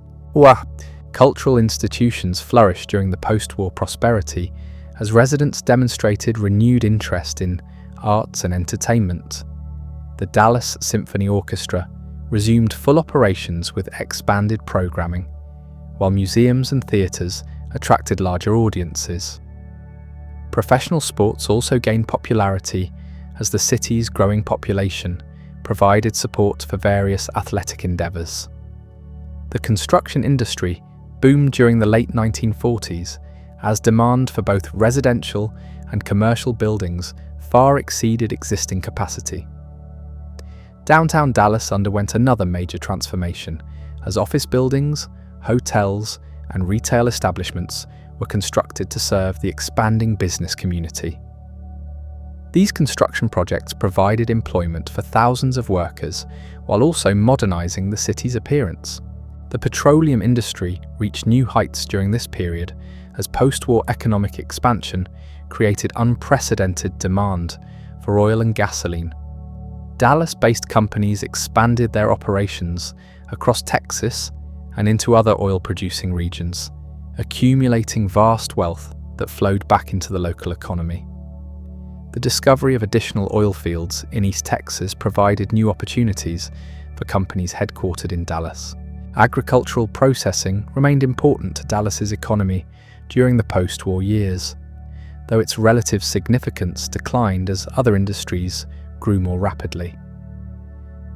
Cultural institutions flourished during the post-war prosperity as residents demonstrated renewed interest in arts and entertainment. The Dallas Symphony Orchestra resumed full operations with expanded programming, while museums and theatres attracted larger audiences. Professional sports also gained popularity as the city's growing population provided support for various athletic endeavours. The construction industry boomed during the late 1940s as demand for both residential and commercial buildings far exceeded existing capacity. Downtown Dallas underwent another major transformation as office buildings, hotels, and retail establishments were constructed to serve the expanding business community. These construction projects provided employment for thousands of workers while also modernizing the city's appearance. The petroleum industry reached new heights during this period as post-war economic expansion created unprecedented demand for oil and gasoline. Dallas-based companies expanded their operations across Texas and into other oil-producing regions, accumulating vast wealth that flowed back into the local economy. The discovery of additional oil fields in East Texas provided new opportunities for companies headquartered in Dallas. Agricultural processing remained important to Dallas's economy during the post-war years, though its relative significance declined as other industries grew more rapidly.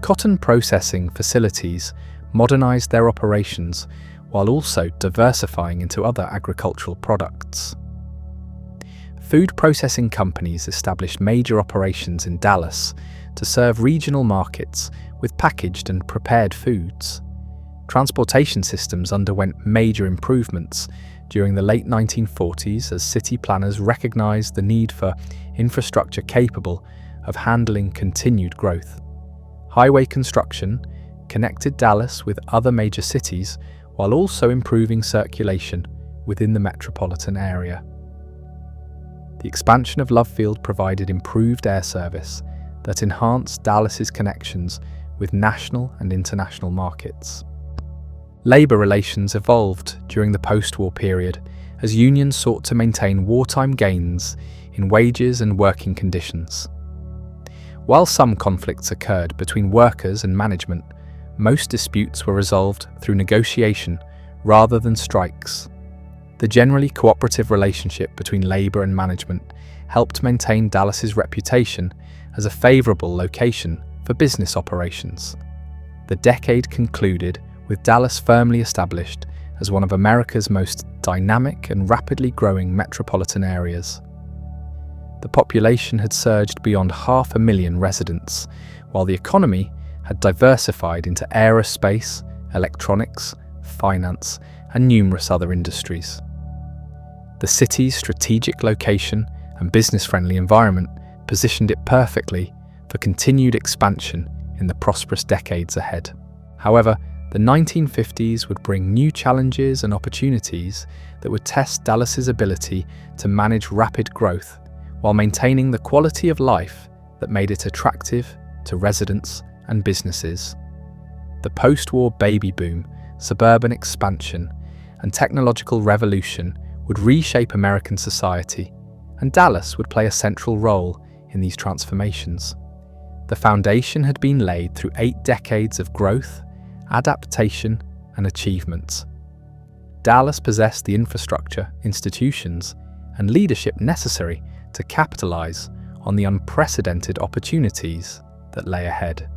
Cotton processing facilities modernized their operations while also diversifying into other agricultural products. Food processing companies established major operations in Dallas to serve regional markets with packaged and prepared foods. Transportation systems underwent major improvements during the late 1940s as city planners recognized the need for infrastructure capable of handling continued growth. Highway construction connected Dallas with other major cities while also improving circulation within the metropolitan area. The expansion of Love Field provided improved air service that enhanced Dallas's connections with national and international markets. Labor relations evolved during the post-war period as unions sought to maintain wartime gains in wages and working conditions. While some conflicts occurred between workers and management, most disputes were resolved through negotiation rather than strikes. The generally cooperative relationship between labor and management helped maintain Dallas's reputation as a favorable location for business operations. The decade concluded with Dallas firmly established as one of America's most dynamic and rapidly growing metropolitan areas. The population had surged beyond 500,000 residents, while the economy had diversified into aerospace, electronics, finance, and numerous other industries. The city's strategic location and business-friendly environment positioned it perfectly for continued expansion in the prosperous decades ahead. However, the 1950s would bring new challenges and opportunities that would test Dallas's ability to manage rapid growth while maintaining the quality of life that made it attractive to residents and businesses. The post-war baby boom, suburban expansion, and technological revolution would reshape American society, and Dallas would play a central role in these transformations. The foundation had been laid through 8 decades of growth, adaptation, and achievement. Dallas possessed the infrastructure, institutions, and leadership necessary to capitalize on the unprecedented opportunities that lay ahead.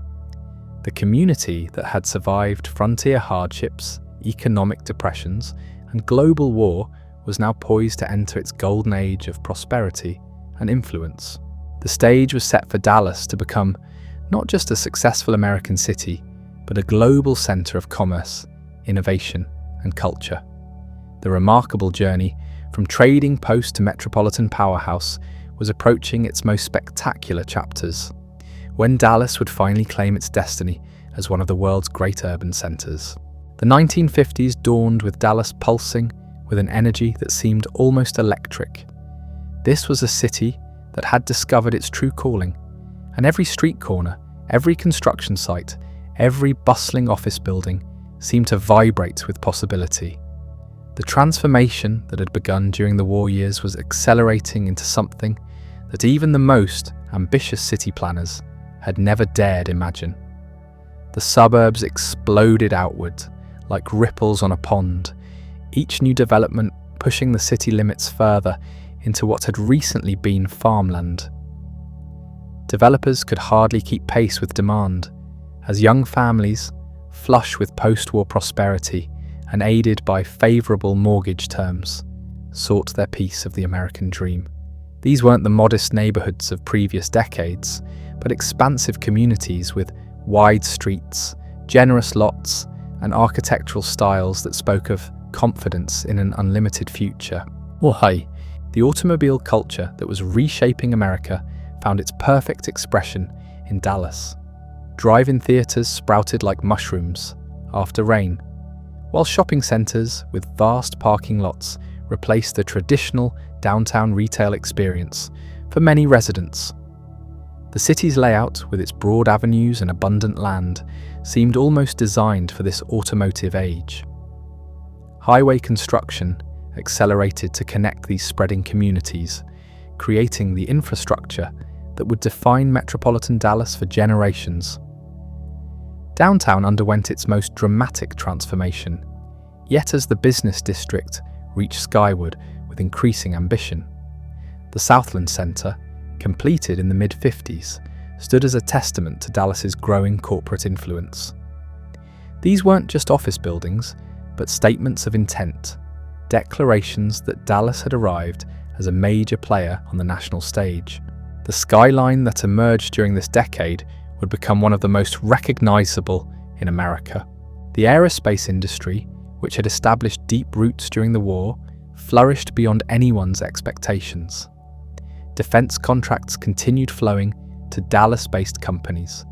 The community that had survived frontier hardships, economic depressions, and global war was now poised to enter its golden age of prosperity and influence. The stage was set for Dallas to become not just a successful American city, but a global center of commerce, innovation, and culture. The remarkable journey from trading post to metropolitan powerhouse was approaching its most spectacular chapters, when Dallas would finally claim its destiny as one of the world's great urban centers. The 1950s dawned with Dallas pulsing with an energy that seemed almost electric. This was a city that had discovered its true calling, and every street corner, every construction site, every bustling office building seemed to vibrate with possibility. The transformation that had begun during the war years was accelerating into something that even the most ambitious city planners had never dared imagine. The suburbs exploded outward, like ripples on a pond, each new development pushing the city limits further into what had recently been farmland. Developers could hardly keep pace with demand, as young families, flush with post-war prosperity and aided by favourable mortgage terms, sought their piece of the American dream. These weren't the modest neighbourhoods of previous decades, but expansive communities with wide streets, generous lots, and architectural styles that spoke of confidence in an unlimited future. Why? The automobile culture that was reshaping America found its perfect expression in Dallas. Drive-in theatres sprouted like mushrooms after rain, while shopping centres with vast parking lots replaced the traditional downtown retail experience for many residents. The city's layout, with its broad avenues and abundant land, seemed almost designed for this automotive age. Highway construction accelerated to connect these spreading communities, creating the infrastructure that would define metropolitan Dallas for generations. Downtown underwent its most dramatic transformation, yet as the business district reached skyward with increasing ambition. The Southland Center, completed in the mid-50s, stood as a testament to Dallas's growing corporate influence. These weren't just office buildings, but statements of intent, declarations that Dallas had arrived as a major player on the national stage. The skyline that emerged during this decade would become one of the most recognizable in America. The aerospace industry, which had established deep roots during the war, flourished beyond anyone's expectations. Defense contracts continued flowing to Dallas-based companies,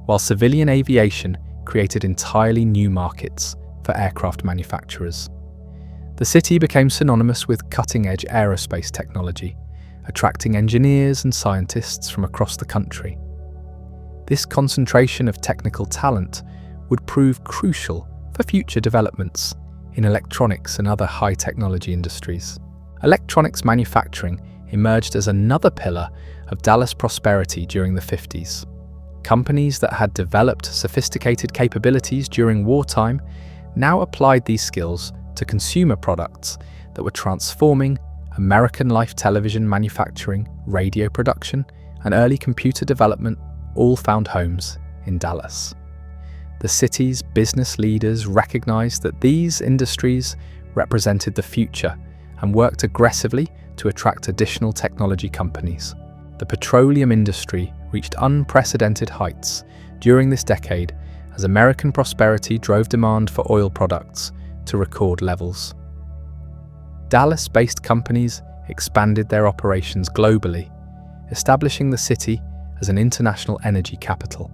while civilian aviation created entirely new markets for aircraft manufacturers. The city became synonymous with cutting-edge aerospace technology, attracting engineers and scientists from across the country. This concentration of technical talent would prove crucial for future developments in electronics and other high-technology industries. Electronics manufacturing emerged as another pillar of Dallas prosperity during the 50s. Companies that had developed sophisticated capabilities during wartime now applied these skills to consumer products that were transforming American life television manufacturing, radio production, and early computer development all found homes in Dallas. The city's business leaders recognized that these industries represented the future and worked aggressively to attract additional technology companies. The petroleum industry reached unprecedented heights during this decade as American prosperity drove demand for oil products to record levels. Dallas-based companies expanded their operations globally, establishing the city as an international energy capital.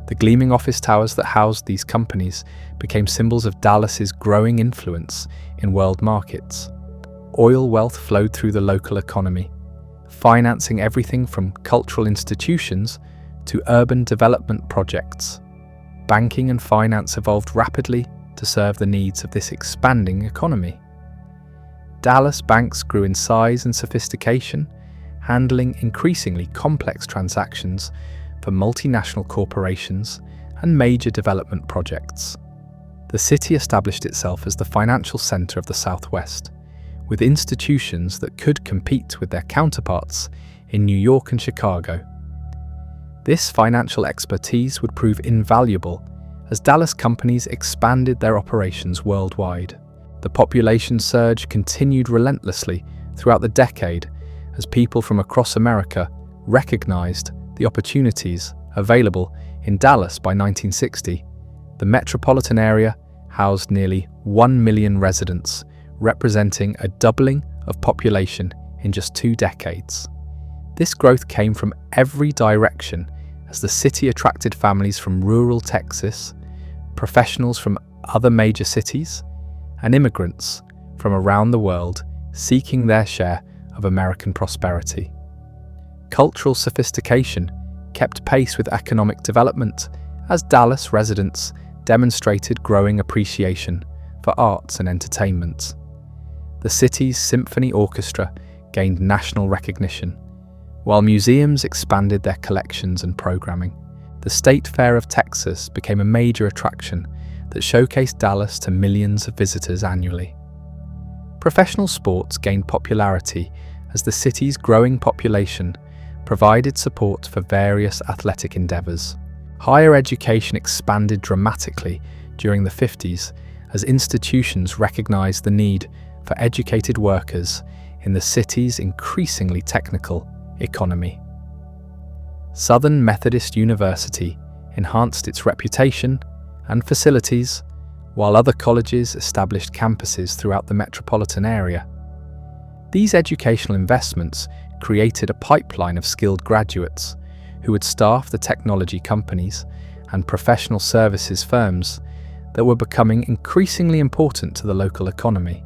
The gleaming office towers that housed these companies became symbols of Dallas's growing influence in world markets. Oil wealth flowed through the local economy, financing everything from cultural institutions to urban development projects. Banking and finance evolved rapidly to serve the needs of this expanding economy. Dallas banks grew in size and sophistication, handling increasingly complex transactions for multinational corporations and major development projects. The city established itself as the financial center of the Southwest, with institutions that could compete with their counterparts in New York and Chicago. This financial expertise would prove invaluable as Dallas companies expanded their operations worldwide. The population surge continued relentlessly throughout the decade as people from across America recognized the opportunities available in Dallas. By 1960, the metropolitan area housed nearly 1 million residents, representing a doubling of population in just 2 decades. This growth came from every direction as the city attracted families from rural Texas, professionals from other major cities, and immigrants from around the world seeking their share of American prosperity. Cultural sophistication kept pace with economic development as Dallas residents demonstrated growing appreciation for arts and entertainment. The city's symphony orchestra gained national recognition, While museums expanded their collections and programming, the State Fair of Texas became a major attraction that showcased Dallas to millions of visitors annually. Professional sports gained popularity as the city's growing population provided support for various athletic endeavors. Higher education expanded dramatically during the 50s as institutions recognized the need for educated workers in the city's increasingly technical economy. Southern Methodist University enhanced its reputation and facilities, while other colleges established campuses throughout the metropolitan area. These educational investments created a pipeline of skilled graduates who would staff the technology companies and professional services firms that were becoming increasingly important to the local economy.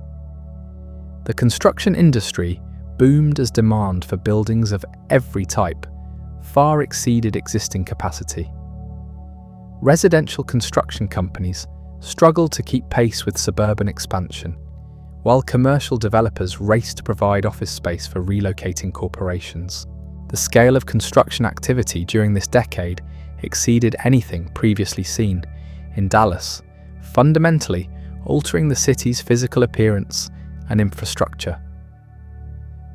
The construction industry boomed as demand for buildings of every type far exceeded existing capacity. Residential construction companies struggled to keep pace with suburban expansion, while commercial developers raced to provide office space for relocating corporations. The scale of construction activity during this decade exceeded anything previously seen in Dallas, fundamentally altering the city's physical appearance and infrastructure.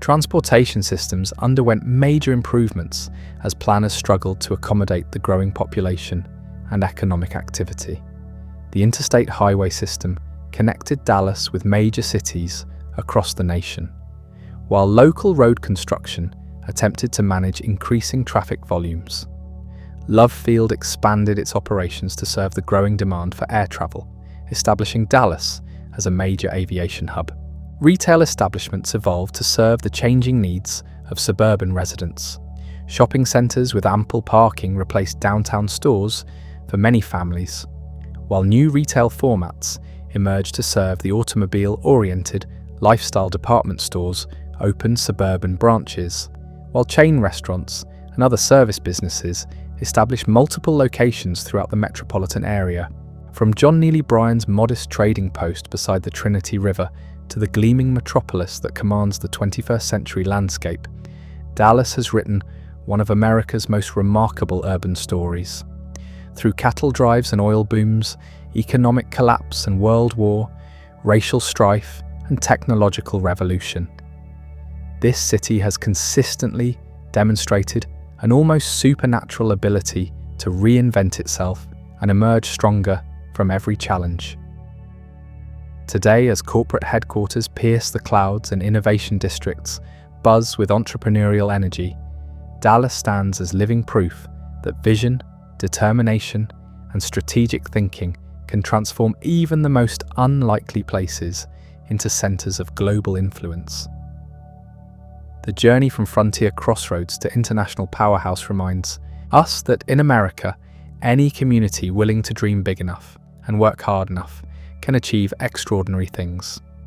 Transportation systems underwent major improvements as planners struggled to accommodate the growing population and economic activity. The interstate highway system connected Dallas with major cities across the nation, while local road construction attempted to manage increasing traffic volumes. Love Field expanded its operations to serve the growing demand for air travel, establishing Dallas as a major aviation hub. Retail establishments evolved to serve the changing needs of suburban residents. Shopping centers with ample parking replaced downtown stores for many families, while new retail formats emerged to serve the automobile-oriented lifestyle department stores opened suburban branches, while chain restaurants and other service businesses established multiple locations throughout the metropolitan area. From John Neely Bryan's modest trading post beside the Trinity River to the gleaming metropolis that commands the 21st century landscape, Dallas has written one of America's most remarkable urban stories. Through cattle drives and oil booms, economic collapse and world war, racial strife and technological revolution, this city has consistently demonstrated an almost supernatural ability to reinvent itself and emerge stronger from every challenge. Today, as corporate headquarters pierce the clouds and innovation districts buzz with entrepreneurial energy, Dallas stands as living proof that vision, determination, and strategic thinking can transform even the most unlikely places into centers of global influence. The journey from frontier crossroads to international powerhouse reminds us that in America, any community willing to dream big enough and work hard enough can achieve extraordinary things.